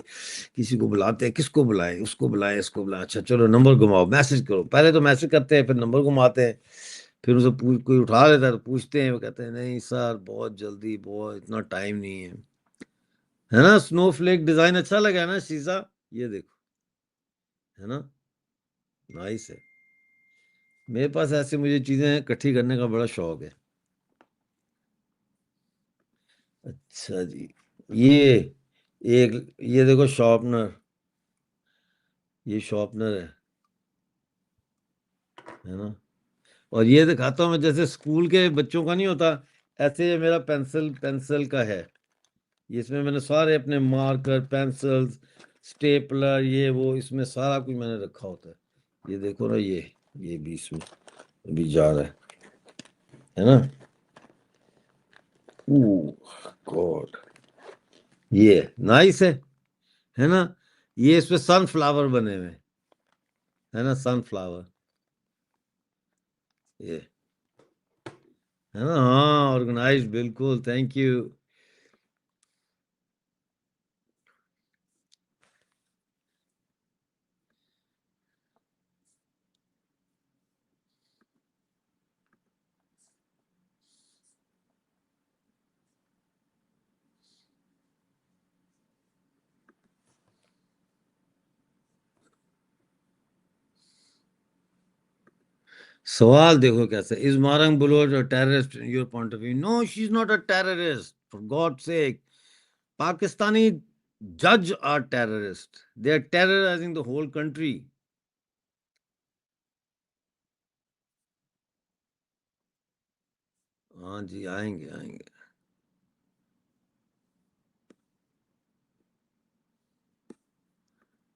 کسی کو بلاتے ہیں، کس کو بلائیں، اس کو بلائیں، اس کو بلائیں، اچھا چلو نمبر گھماؤ، میسج کرو، پہلے تو میسج کرتے ہیں، پھر نمبر گھماتے ہیں، پھر اسے کوئی اٹھا لیتا ہے تو پوچھتے ہیں، وہ کہتے ہیں نہیں سر بہت جلدی، بہت اتنا ٹائم نہیں ہے نا۔ سنو فلیک ڈیزائن اچھا لگا ہے نا شیزا، یہ دیکھو، ہے نا، نائس ہے، میرے پاس ایسے مجھے چیزیں اکٹھی کرنے کا بڑا شوق ہے۔ اچھا جی، یہ ایک یہ دیکھو شارپنر، یہ شارپنر ہے نا. اور یہ دکھاتا ہوں میں، جیسے اسکول کے بچوں کا نہیں ہوتا، ایسے یہ میرا پینسل کا ہے. اس میں نے سارے اپنے مارکر، پینسل، اسٹیپلر، یہ وہ، اس میں سارا کچھ میں نے رکھا ہوتا ہے. یہ دیکھو نا، یہ بھی اس میں ابھی جا رہا ہے نا. گاڈ، یہ نائس ہے نا. یہ اس پہ سن فلاور بنے ہوئے ہے نا، سن فلاور یہ ہے نا. ہاں آرگنائز، بالکل، تھینک یو. سوال دیکھو کیسے، از مارنگ بلوچ اور terrorist in your point of view? No, she is not a terrorist, for God sake. Pakistani جج are terrorist. They are terrorizing the whole country. ہاں جی، آئیں گے آئیں گے.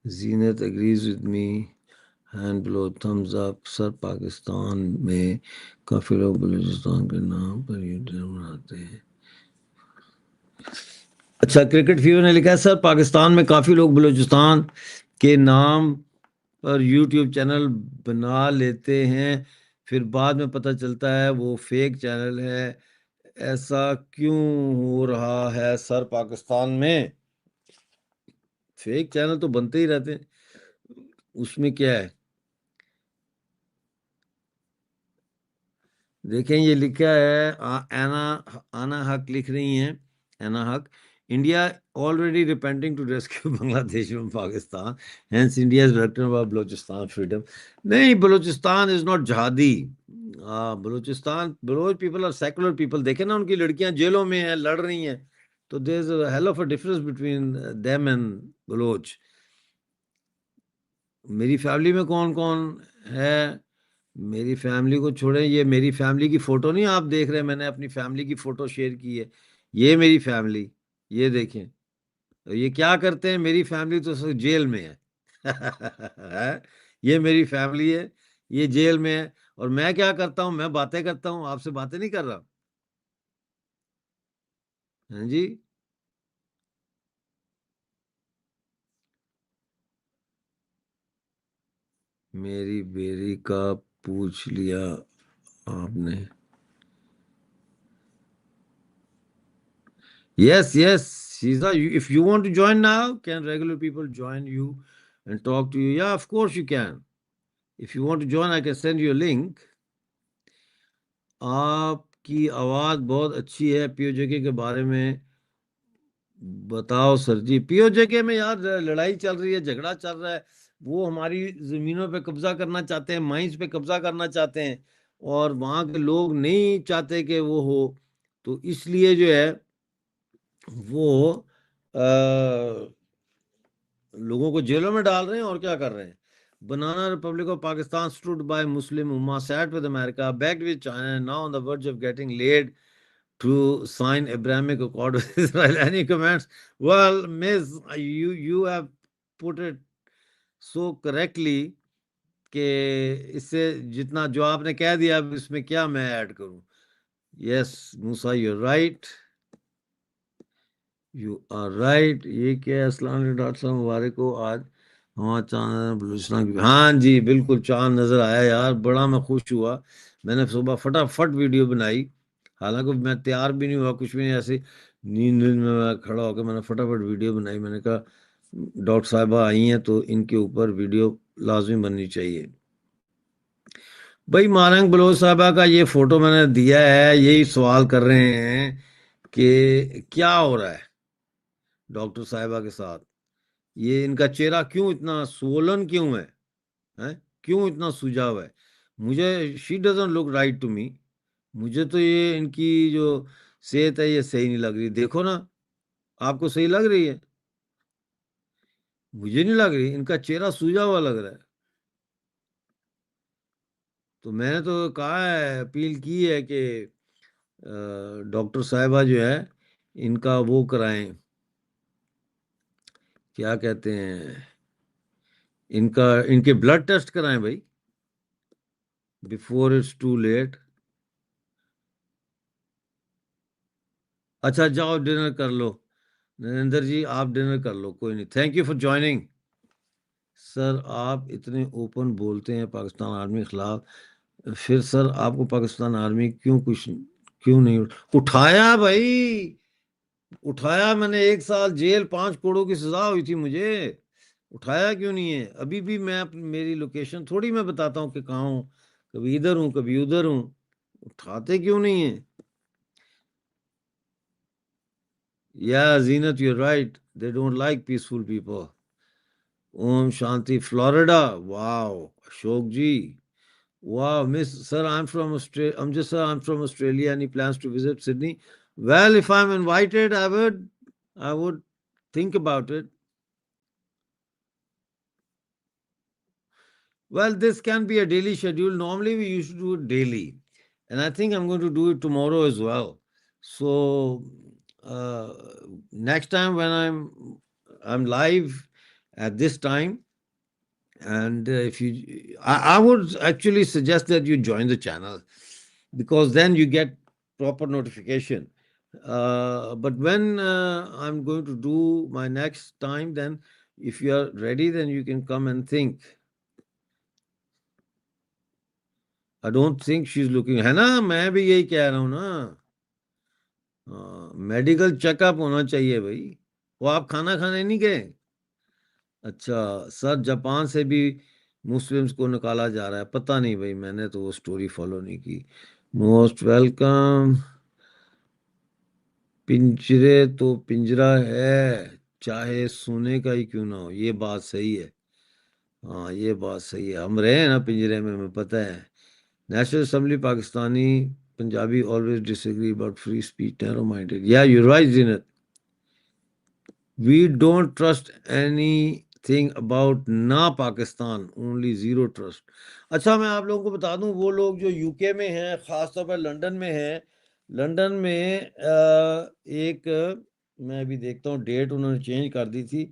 Zeenat agrees with me, hand blow, thumbs up. Sir Pakistan میں کافی لوگ بلوچستان کے نام پر یہ ڈر مناتے ہیں. اچھا، کرکٹ فیور نے لکھا ہے، سر پاکستان میں کافی لوگ بلوچستان کے نام پر یوٹیوب چینل بنا لیتے ہیں، پھر بعد میں پتہ چلتا ہے وہ فیک چینل ہے. ایسا کیوں ہو رہا ہے سر پاکستان میں؟ فیک چینل تو بنتے ہی رہتے ہیں، اس میں کیا ہے؟ دیکھیں یہ لکھا ہے، آنا حق لکھ رہی ہیں، اینا حق. India already repenting to rescue بنگلہ دیش from Pakistan, hence India is directed about Balochistan freedom. نہیں، بلوچستان از ناٹ جہادی. Balochistan, Baloch people are secular people. دیکھیں نا، ان کی لڑکیاں جیلوں میں ہیں، لڑ رہی ہیں، تو there is a hell of a difference between them and Baloch. میری فیملی میں کون کون ہے؟ میری فیملی کو چھوڑیں، یہ میری فیملی کی فوٹو نہیں آپ دیکھ رہے، میں نے اپنی فیملی کی فوٹو شیئر کی ہے. یہ میری فیملی، یہ دیکھیں. یہ کیا کرتے ہیں؟ میری فیملی تو جیل میں ہے. یہ میری فیملی ہے، یہ جیل میں ہے. اور میں کیا کرتا ہوں؟ میں باتیں کرتا ہوں، آپ سے باتیں نہیں کر رہا. ہاں جی. میری بیری کا پوچھ لیا آپ نے؟ Yes, yes, Shiza. If you want to join now, can regular people join you and talk to you? Yeah, of course you can. If you want to join, I can send you a link. آپ کی آواز بہت اچھی ہے. پی او جے کے بارے میں بتاؤ سر جی. پی او جے کے میں یار لڑائی چل رہی ہے، جھگڑا چل رہا ہے. وہ ہماری زمینوں پہ قبضہ کرنا چاہتے ہیں، مائنس پہ قبضہ کرنا چاہتے ہیں، اور وہاں کے لوگ نہیں چاہتے کہ وہ ہو. تو اس لیے جو ہے وہ لوگوں کو جیلوں میں ڈال رہے ہیں. اور کیا کر رہے ہیں؟ Banana republic of Pakistan stood by Muslim Ummah, sat with America, begged with China, and now on the verge of getting laid to sign Abrahamic Accord with Israel. Any comments? Well, Miss, you have put it so correctly کہ اس سے جتنا جو آپ نے کہہ دیا، اب اس میں کیا میں ایڈ کروں. Yes Musa, you are right, you are right. یہ کیا ہے؟ السلام علیکم ڈاکٹر صاحب، مبارک ہو. آج ہاں چاند بلوچستان کی، ہاں جی بالکل چاند نظر آیا یار، بڑا میں خوش ہوا. میں نے صبح فٹافٹ ویڈیو بنائی، حالانکہ میں تیار بھی نہیں ہوا، کچھ بھی نہیں، ایسے نیند میں میں کھڑا ہو کے میں نے فٹافٹ ویڈیو بنائی. میں نے کہا ڈاکٹر صاحبہ آئی ہیں تو ان کے اوپر ویڈیو لازمی بننی چاہیے. بھائی مارنگ بلوچ صاحبہ کا یہ فوٹو میں نے دیا ہے، یہی سوال کر رہے ہیں کہ کیا ہو رہا ہے ڈاکٹر صاحبہ کے ساتھ. یہ ان کا چہرہ کیوں اتنا سولن کیوں ہے؟ کیوں اتنا سجا ہوا ہے؟ مجھے she doesn't look right to me. مجھے تو یہ ان کی جو صحت ہے یہ صحیح نہیں لگ رہی. دیکھو نا، آپ کو صحیح لگ رہی ہے؟ مجھے نہیں لگ رہی، ان کا چہرہ سوجا ہوا لگ رہا ہے. تو میں نے تو کہا ہے، اپیل کی ہے کہ ڈاکٹر صاحبہ جو ہے ان کا وہ کرائیں، کیا کہتے ہیں، ان کے بلڈ ٹیسٹ کرائیں بھائی، بیفور اٹس ٹو لیٹ. اچھا جاؤ ڈنر کر لو، نریندر جی آپ ڈنر کر لو، کوئی نہیں. Thank you for joining. Sir آپ اتنے اوپن بولتے ہیں پاکستان آرمی کے خلاف، پھر سر آپ کو پاکستان آرمی کیوں نہیں اٹھایا بھائی؟ اٹھایا میں نے، 1 سال جیل، 5 کروڑ کی سزا ہوئی تھی مجھے. اٹھایا کیوں نہیں ہے؟ ابھی بھی میں میری لوکیشن تھوڑی میں بتاتا ہوں کہ کہاں ہوں، کبھی ادھر ہوں کبھی ادھر ہوں. اٹھاتے کیوں نہیں ہیں؟ یا Zeenat you right, they don't like peaceful people. Om Shanti Florida. Wow Ashok ji. Wow, Miss Sir, I'm from Australia. I'm just sir, I'm from Australia. Any plans to visit Sydney? Well, if I'm invited, I would think about it. Well, this can be a daily schedule. Normally, we used to do it daily, and I think I'm going to do it tomorrow as well. So uh, next time when I'm live at this time, and if I would actually suggest that you join the channel, because then you get proper notification. But when I'm going to do my next time, then if you are ready, then you can come and think. I don't think she's looking. ہے نا، میں بھی یہی کہہ رہا ہوں نا. Medical check up ہونا چاہیے بھائی. وہ آپ کھانا کھانے نہیں گئے؟ اچھا سر، جاپان سے بھی مسلمس کو نکالا جا رہا ہے، پتہ نہیں بھائی، میں نے تو وہ سٹوری فالو نہیں کی. Most welcome. پنجرے تو پنجرہ ہے، چاہے سونے کا ہی کیوں نہ ہو. یہ بات صحیح ہے. ہاں یہ بات صحیح ہے، ہم رہے ہیں نا پنجرے میں، ہمیں پتہ ہے. National assembly Pakistani Punjabi always disagree about free speech, narrow minded. Yeah, you're right, Zinat. We don't trust anything about نا پاکستان، only zero trust. اچھا میں آپ لوگوں کو بتا دوں، وہ لوگ جو یو کے میں ہیں، خاص طور پر لنڈن میں ہیں، لنڈن میں ایک، میں ابھی دیکھتا ہوں ڈیٹ انہوں نے چینج کر دی تھی.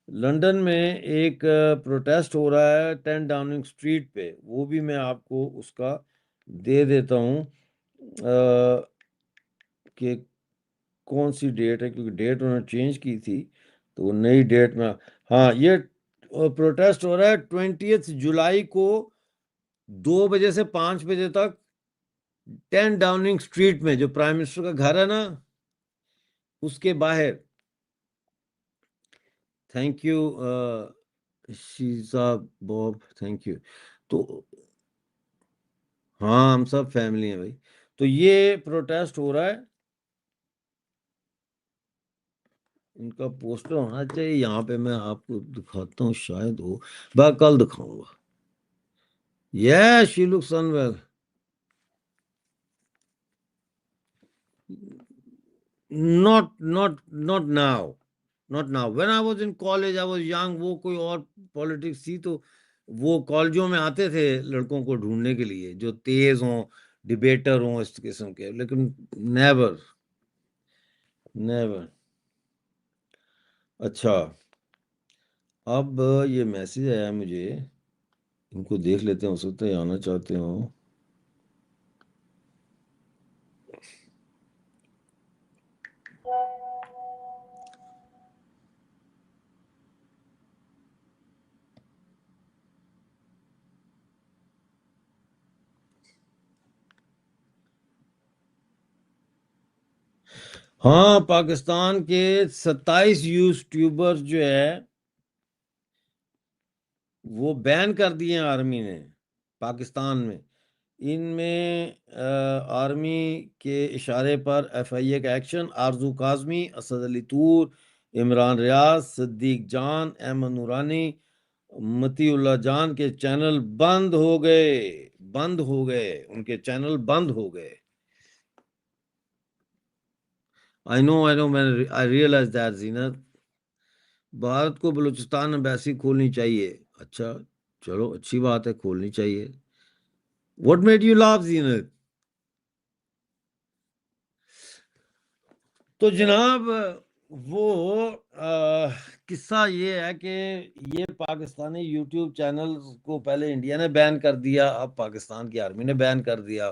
لنڈن میں ایک پروٹیسٹ ہو رہا ہے 10 ڈاؤننگ اسٹریٹ پہ، وہ بھی میں آپ کو اس کا دے دیتا ہوں کہ کون سی ڈیٹ ہے، کیونکہ ڈیٹ انہوں نے چینج کی تھی تو وہ نئی ڈیٹ میں. ہاں یہ پروٹیسٹ ہو رہا ہے 20 جولائی کو 2 بجے سے 5 بجے تک 10 ڈاؤننگ اسٹریٹ میں، جو پرائم منسٹر کا گھر ہے نا اس کے باہر. Thank you Shiza Bob, thank you. تو ہاں ہم سب فیملی ہیں بھائی. تو یہ پروٹیسٹ ہو رہا ہے، ان کا پوسٹر ہونا چاہیے یہاں پہ، میں آپ کو دکھاتا ہوں، شاید ہو، میں کل دکھاؤں گا. Yeah, she looks unwell. Not now. Not now. When I was in college, I was young. وہ کوئی اور پالیٹکس تھی، تو وہ کالجوں میں آتے تھے لڑکوں کو ڈھونڈنے کے لیے جو تیز ہوں، ڈبیٹر ہوں اس قسم کے، لیکن نیور نیور. اچھا اب یہ میسیج آیا مجھے، ان کو دیکھ لیتے ہیں، ہو سکتا ہے آنا چاہتے ہوں. ہاں پاکستان کے 27 یوٹیوبر جو ہے وہ بین کر دیے ہیں آرمی نے پاکستان میں. ان میں آرمی کے اشارے پر ایف آئی اے کا ایکشن. آرزو کاظمی، اسد علی طور، عمران ریاض، صدیق جان، احمد نورانی، متی اللہ جان کے چینل بند ہو گئے، ان کے چینل بند ہو گئے. I know, I realize that, Zeenat. Bharat کو بلوچستان ایمبیسی کھولنی چاہیے. اچھا چلو اچھی بات ہے, کھولنی چاہیے. واٹ میڈ یو لاف زینت؟ تو جناب وہ قصہ یہ ہے کہ یہ پاکستانی یوٹیوب چینلز کو پہلے انڈیا نے بین کر دیا, اب پاکستان کی آرمی نے بین کر دیا.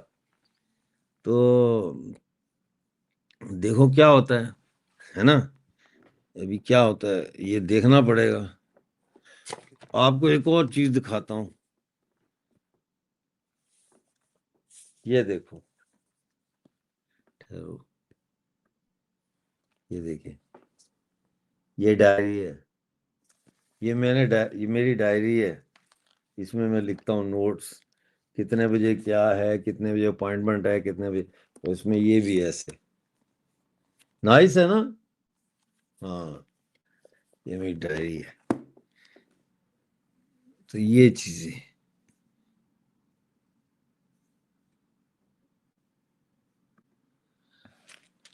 تو دیکھو کیا ہوتا ہے نا, ابھی کیا ہوتا ہے یہ دیکھنا پڑے گا. آپ کو ایک اور چیز دکھاتا ہوں, یہ دیکھو, ٹھہرو, یہ دیکھیں, یہ ڈائری ہے, یہ میری ڈائری ہے. اس میں میں لکھتا ہوں نوٹس, کتنے بجے کیا ہے, کتنے بجے اپوائنٹمنٹ ہے, کتنے بجے. اس میں یہ بھی ایسے نائس ہے نا. ہاں یہ میری ڈائری ہے. تو یہ چیزیں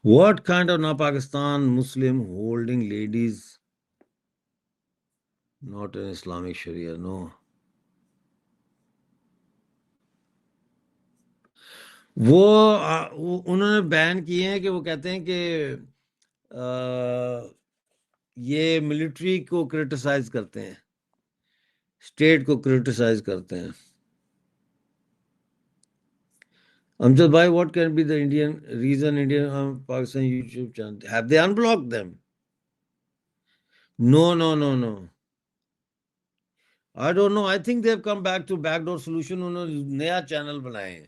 What kind of Pakistan Muslim holding ladies? Not an Islamic Sharia, no. وہ انہوں نے بین کیے ہیں کہ وہ کہتے ہیں کہ یہ ملٹری کو کرٹیسائز کرتے ہیں, اسٹیٹ کو کرٹیسائز کرتے ہیں. امجد بھائی, what can be the reason Indian Pakistan YouTube channel? Have they unblocked them? No. I don't know. I think they've come back to backdoor solution. انہوں نے نیا چینل بنائے ہیں.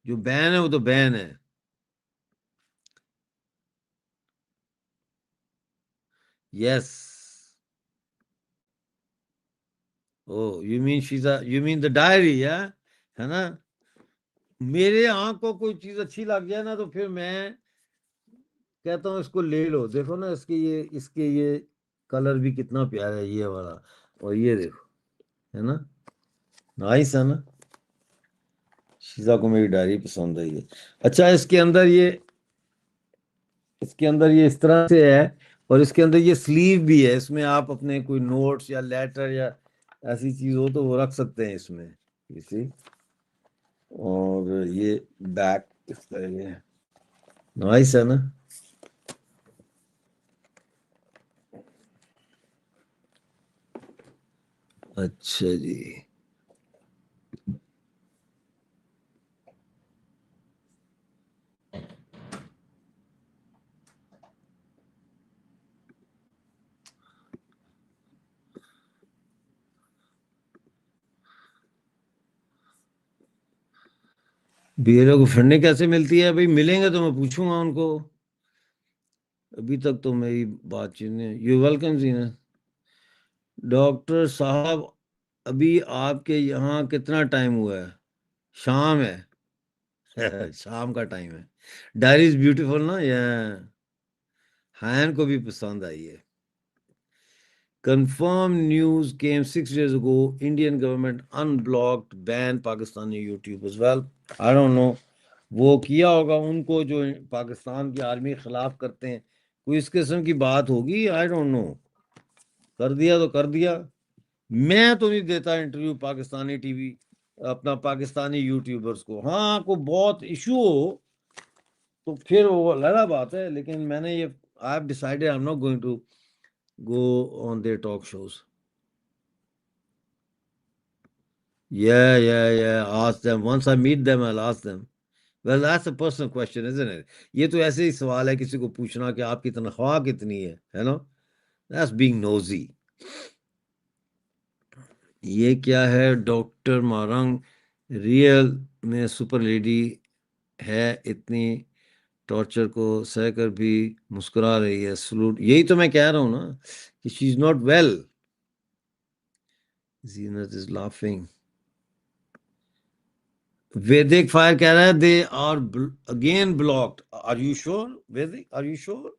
جو بین ہے وہ تو بین ہے. یس. Oh, you mean the diary, yeah? ہے نا. میرے آنکھ کو کوئی چیز اچھی لگ جائے نا تو پھر میں کہتا ہوں اس کو لے لو. دیکھو نا اس کے یہ کلر بھی کتنا پیارا ہے یہ والا, اور یہ دیکھو, ہے نا, نائس ہے نا. شیزا کو میری ڈائری پسند آئی ہے. اچھا اس کے اندر یہ اس طرح سے ہے, اور اس کے اندر یہ سلیو بھی ہے. اس میں آپ اپنے کوئی نوٹس یا لیٹر یا ایسی چیز ہو تو وہ رکھ سکتے ہیں اس میں, اسی. اور یہ بیک اس طرح یہ نائس ہے نا. اچھا جی, بیرو کو فنڈنگ کیسے ملتی ہے؟ بھائی ملیں گے تو میں پوچھوں گا ان کو. ابھی تک تو میری بات چیت نہیں. یو ویلکم زینا. ڈاکٹر صاحب ابھی آپ کے یہاں کتنا ٹائم ہوا ہے؟ شام ہے. شام کا ٹائم ہے. ڈائری از بیوٹیفل نا. یہ ہائن کو بھی پسند آئی ہے. Confirm news came 6 days ago. Indian government unblocked ban Pakistani YouTube as well. I don't know. وہ کیا ہوگا ان کو جو پاکستان کی آرمی خلاف کرتے ہیں, کوئی اس قسم کی بات ہوگی. I don't know. کر دیا تو کر دیا. میں تو نہیں دیتا انٹرویو پاکستانی ٹی وی اپنا پاکستانی یوٹیوبرز کو. ہاں کوئی بہت ایشو ہو تو پھر وہ الگ بات ہے, لیکن میں نے یہ I have decided I'm not going to go on their talk shows. Yeah. Ask them. Once I meet them, I'll ask them. Well, that's a personal question, isn't it? یہ تو ایسے ہی سوال ہے کسی کو پوچھنا کہ آپ کی تنخواہ کتنی ہے نا. That's being nosy. یہ کیا ہے؟ ڈاکٹر مارنگ ریئل میں سپر لیڈی ہے, اتنی ٹارچر کو سہ کر بھی مسکرا رہی ہے. سلوٹ. یہی تو میں کہہ رہا ہوں نا کہ she is not well. Zeenat is laughing. Vedic fire کہہ رہا ہے they are again blocked. Are you sure Vedic? Are you sure?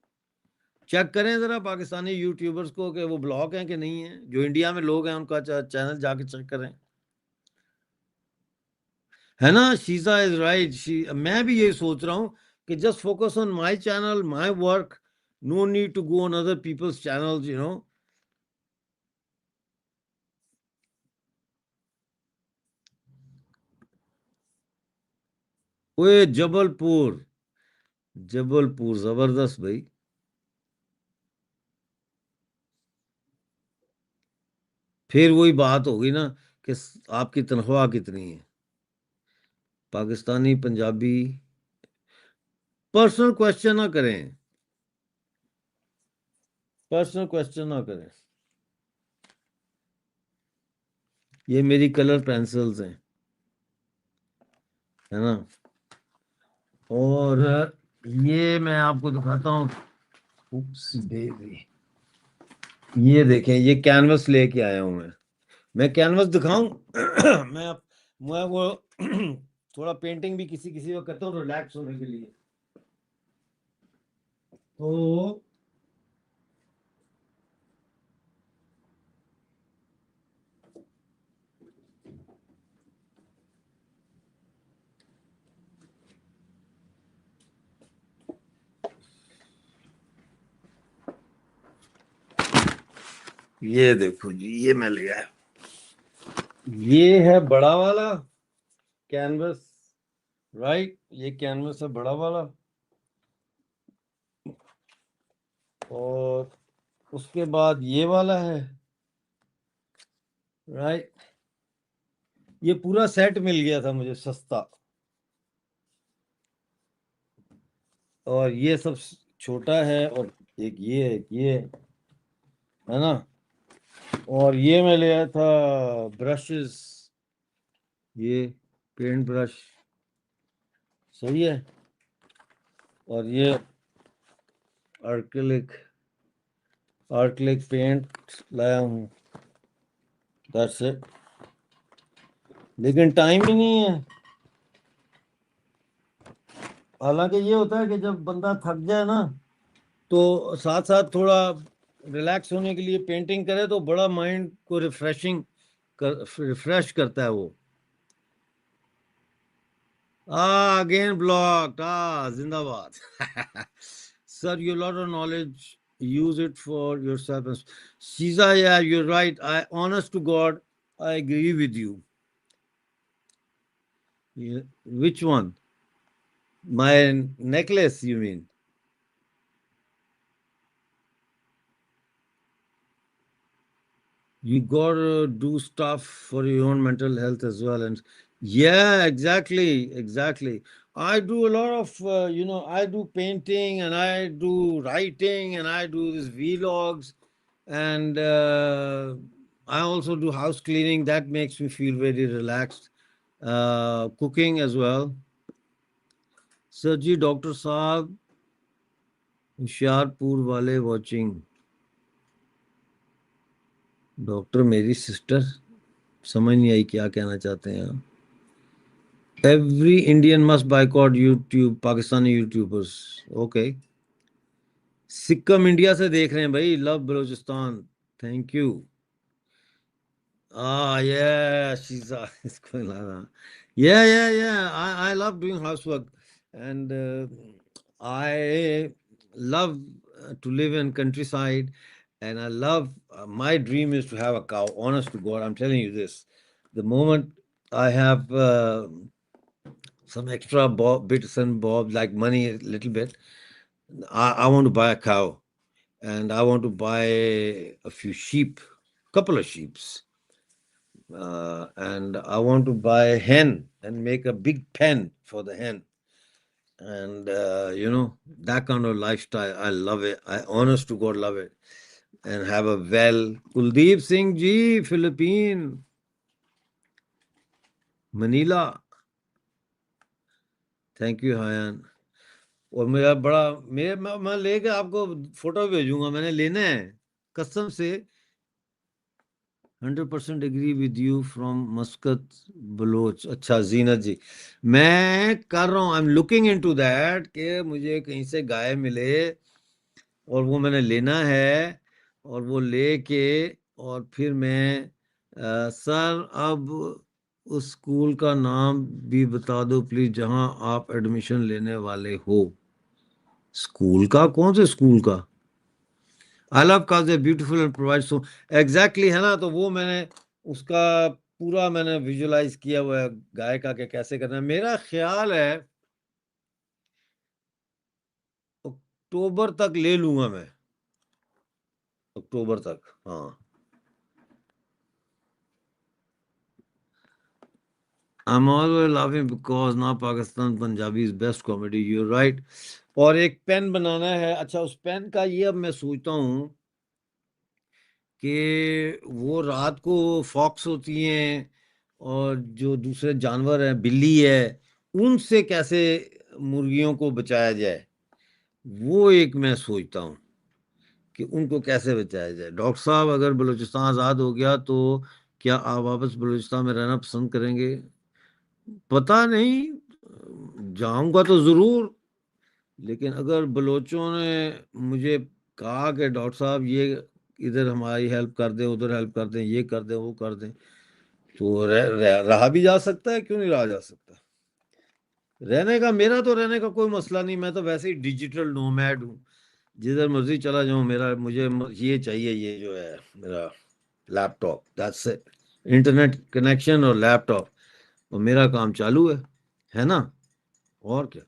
Check کریں ذرا پاکستانی یوٹیوبرز کو کہ وہ بلاک ہیں کہ نہیں ہیں. جو انڈیا میں لوگ ہیں ان کا چینل جا کے چیک کریں, ہے نا. Shiza is right. میں بھی یہ سوچ رہا ہوں کہ just focus on my channel, my work, no need to go on other people's channel, اوے جبل پور، جبل پور زبردست بھائی. پھر وہی بات ہوگی نا کہ آپ کی تنخواہ کتنی ہے. پاکستانی پنجابی. پرسنل کوشچن نہ کریں، پرسنل کوشچن نہ کریں. یہ میری کلر پینسلز ہیں، ہے نا. اور یہ میں آپ کو دکھاتا ہوں. یہ دیکھیں، یہ کینوس لے کے آیا ہوں میں کینوس دکھاؤں. میں وہ تھوڑا پینٹنگ بھی کسی کسی وقت کرتا ہوں ریلیکس ہونے کے لیے. تو یہ دیکھو جی، یہ میں لیا ہے. یہ ہے بڑا والا کینوس، رائٹ. یہ کینوس ہے بڑا والا. اور اس کے بعد یہ والا ہے، رائٹ. یہ پورا سیٹ مل گیا تھا مجھے سستا. اور یہ سب چھوٹا ہے، اور ایک یہ ہے نا. اور یہ میں لیا تھا برشز، یہ پینٹ برش، صحیح ہے. اور یہ آرکلک پینٹ لایا ہوں. That's it. لیکن ٹائم ہی نہیں ہے. حالانکہ یہ ہوتا ہے کہ جب بندہ تھک جائے نا تو ساتھ ساتھ تھوڑا ریلیکس ہونے کے لیے پینٹنگ کرے تو بڑا مائنڈ کو ریفریش کرتا ہے وہ. Again blocked. زندہ باد. Sir you lot of knowledge, use it for yourself. Shiza, yeah, you're right. Honest to God, I agree with you. Yeah. Which one? My necklace, you mean? You gotta do stuff for your own mental health as well. And yeah, exactly. I do a lot of, I do painting and I do writing and I do these vlogs. And I also do house cleaning. That makes me feel very relaxed. Cooking as well. Sir ji, Dr. Saab, Hoshiarpur wale watching. Doctor میری sister, سمجھ نہیں آئی کیا کہنا چاہتے ہیں آپ. Every Indian must boycott YouTube Pakistani YouTubers. Okay. Sikkim India سے دیکھ رہے ہیں بھائی. Love Balochistan. Thank you. Shiza اس کو I love doing housework and I love to live in countryside and I love my dream is to have a cow. Honest to God, I'm telling you this. The moment I have some extra bits and bobs like money a little bit, I want to buy a cow and I want to buy a few sheep, couple of sheeps. And I want to buy a hen and make a big pen for the hen. And, that kind of lifestyle, I love it. I honest to God love it. And have a well. Kuldeep Singh ji, Philippine, Manila. Thank you, Hayan. اور میرا میں لے کے آپ کو photo بھیجوں گا. میں نے لینا ہے قسم سے. 100% agree with you from Muscat Baloch. اچھا زینت جی، میں کر رہا ہوں. I'm looking into that کہ مجھے کہیں سے گائے ملے اور وہ میں نے لینا ہے اور وہ لے کے اور پھر میں سر اب اس اسکول کا نام بھی بتا دو پلیز جہاں آپ ایڈمیشن لینے والے ہو. اسکول کا کون سے اسکول کا؟ I love cars, they're beautiful and provide so exactly ہے نا. تو وہ میں نے اس کا پورا میں نے ویژولائز کیا ہوا ہے گائے کا کہ کیسے کرنا ہے. میرا خیال ہے اکتوبر تک لے لوں گا میں، اکتوبر تک، ہاں۔ I'm always laughing because now Pakistan Punjabi is best comedy. You're right. اور ایک پین بنانا ہے. اچھا اس پین کا یہ اب میں سوچتا ہوں کہ وہ رات کو فاکس ہوتی ہیں اور جو دوسرے جانور ہیں، بلی ہے، ان سے کیسے مرغیوں کو بچایا جائے، وہ ایک میں سوچتا ہوں کہ ان کو کیسے بچایا جائے. ڈاکٹر صاحب اگر بلوچستان آزاد ہو گیا تو کیا آپ واپس بلوچستان میں رہنا پسند کریں گے؟ پتہ نہیں، جاؤں گا تو ضرور، لیکن اگر بلوچوں نے مجھے کہا کہ ڈاکٹر صاحب یہ ادھر ہماری ہیلپ کر دیں، ادھر ہیلپ کر دیں، یہ کر دیں، وہ کر دیں، تو رہا بھی جا سکتا ہے، کیوں نہیں رہا جا سکتا؟ رہنے کا، میرا تو رہنے کا کوئی مسئلہ نہیں، میں تو ویسے ہی ڈیجیٹل نومیڈ ہوں، جدھر مرضی چلا جاؤں. مجھے یہ چاہیے، یہ جو ہے میرا laptop, that's it, internet connection اور لیپ ٹاپ، اور میرا کام چالو ہے نا، اور کیا.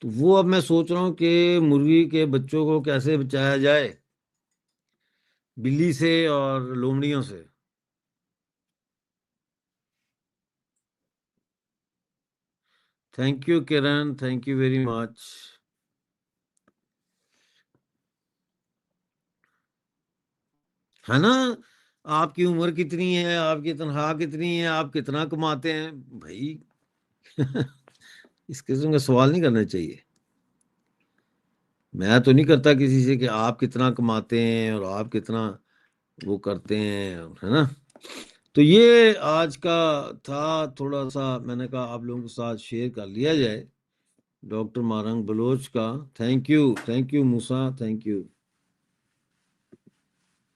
تو وہ اب میں سوچ رہا ہوں کہ مرغی کے بچوں کو کیسے بچایا جائے بلی سے اور لومڑیوں سے. تھینک یو کرن، تھینک یو ویری مچ. ہے نا، آپ کی عمر کتنی ہے، آپ کی تنخواہ کتنی ہے، آپ کتنا کماتے ہیں بھائی؟ اس قسم کا سوال نہیں کرنا چاہیے. میں تو نہیں کرتا کسی سے کہ آپ کتنا کماتے ہیں اور آپ کتنا وہ کرتے ہیں، ہے نا. تو یہ آج کا تھا، تھوڑا سا میں نے کہا آپ لوگوں کے ساتھ شیئر کر لیا جائے ڈاکٹر مارنگ بلوچ کا. Thank you Musa, thank you,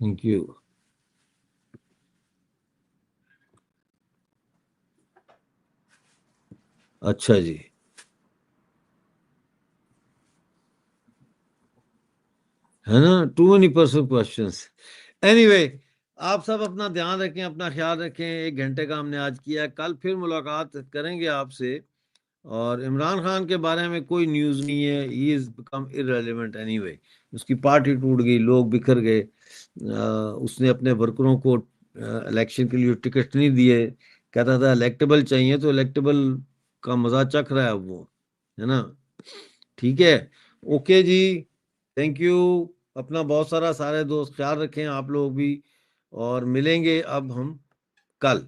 thank you. اچھا جی، ہے نا، too many personal questions. Anyway, آپ سب اپنا دھیان رکھیں، اپنا خیال رکھیں. 1 گھنٹے کا ہم نے آج کیا ہے، کل پھر ملاقات کریں گے آپ سے. اور عمران خان کے بارے میں کوئی نیوز نہیں ہے، he is become irrelevant anyway. اس کی پارٹی ٹوٹ گئی، لوگ بکھر گئے، اس نے اپنے ورکروں کو الیکشن کے لیے ٹکٹ نہیں دیے، کہتا تھا الیکٹیبل چاہیے، تو الیکٹیبل کا مزہ چکھ رہا ہے اب وہ، ہے نا. ٹھیک ہے، اوکے جی، تھینک یو. اپنا بہت سارے دوست خیال رکھیں، آپ لوگ بھی، اور ملیں گے اب ہم کل.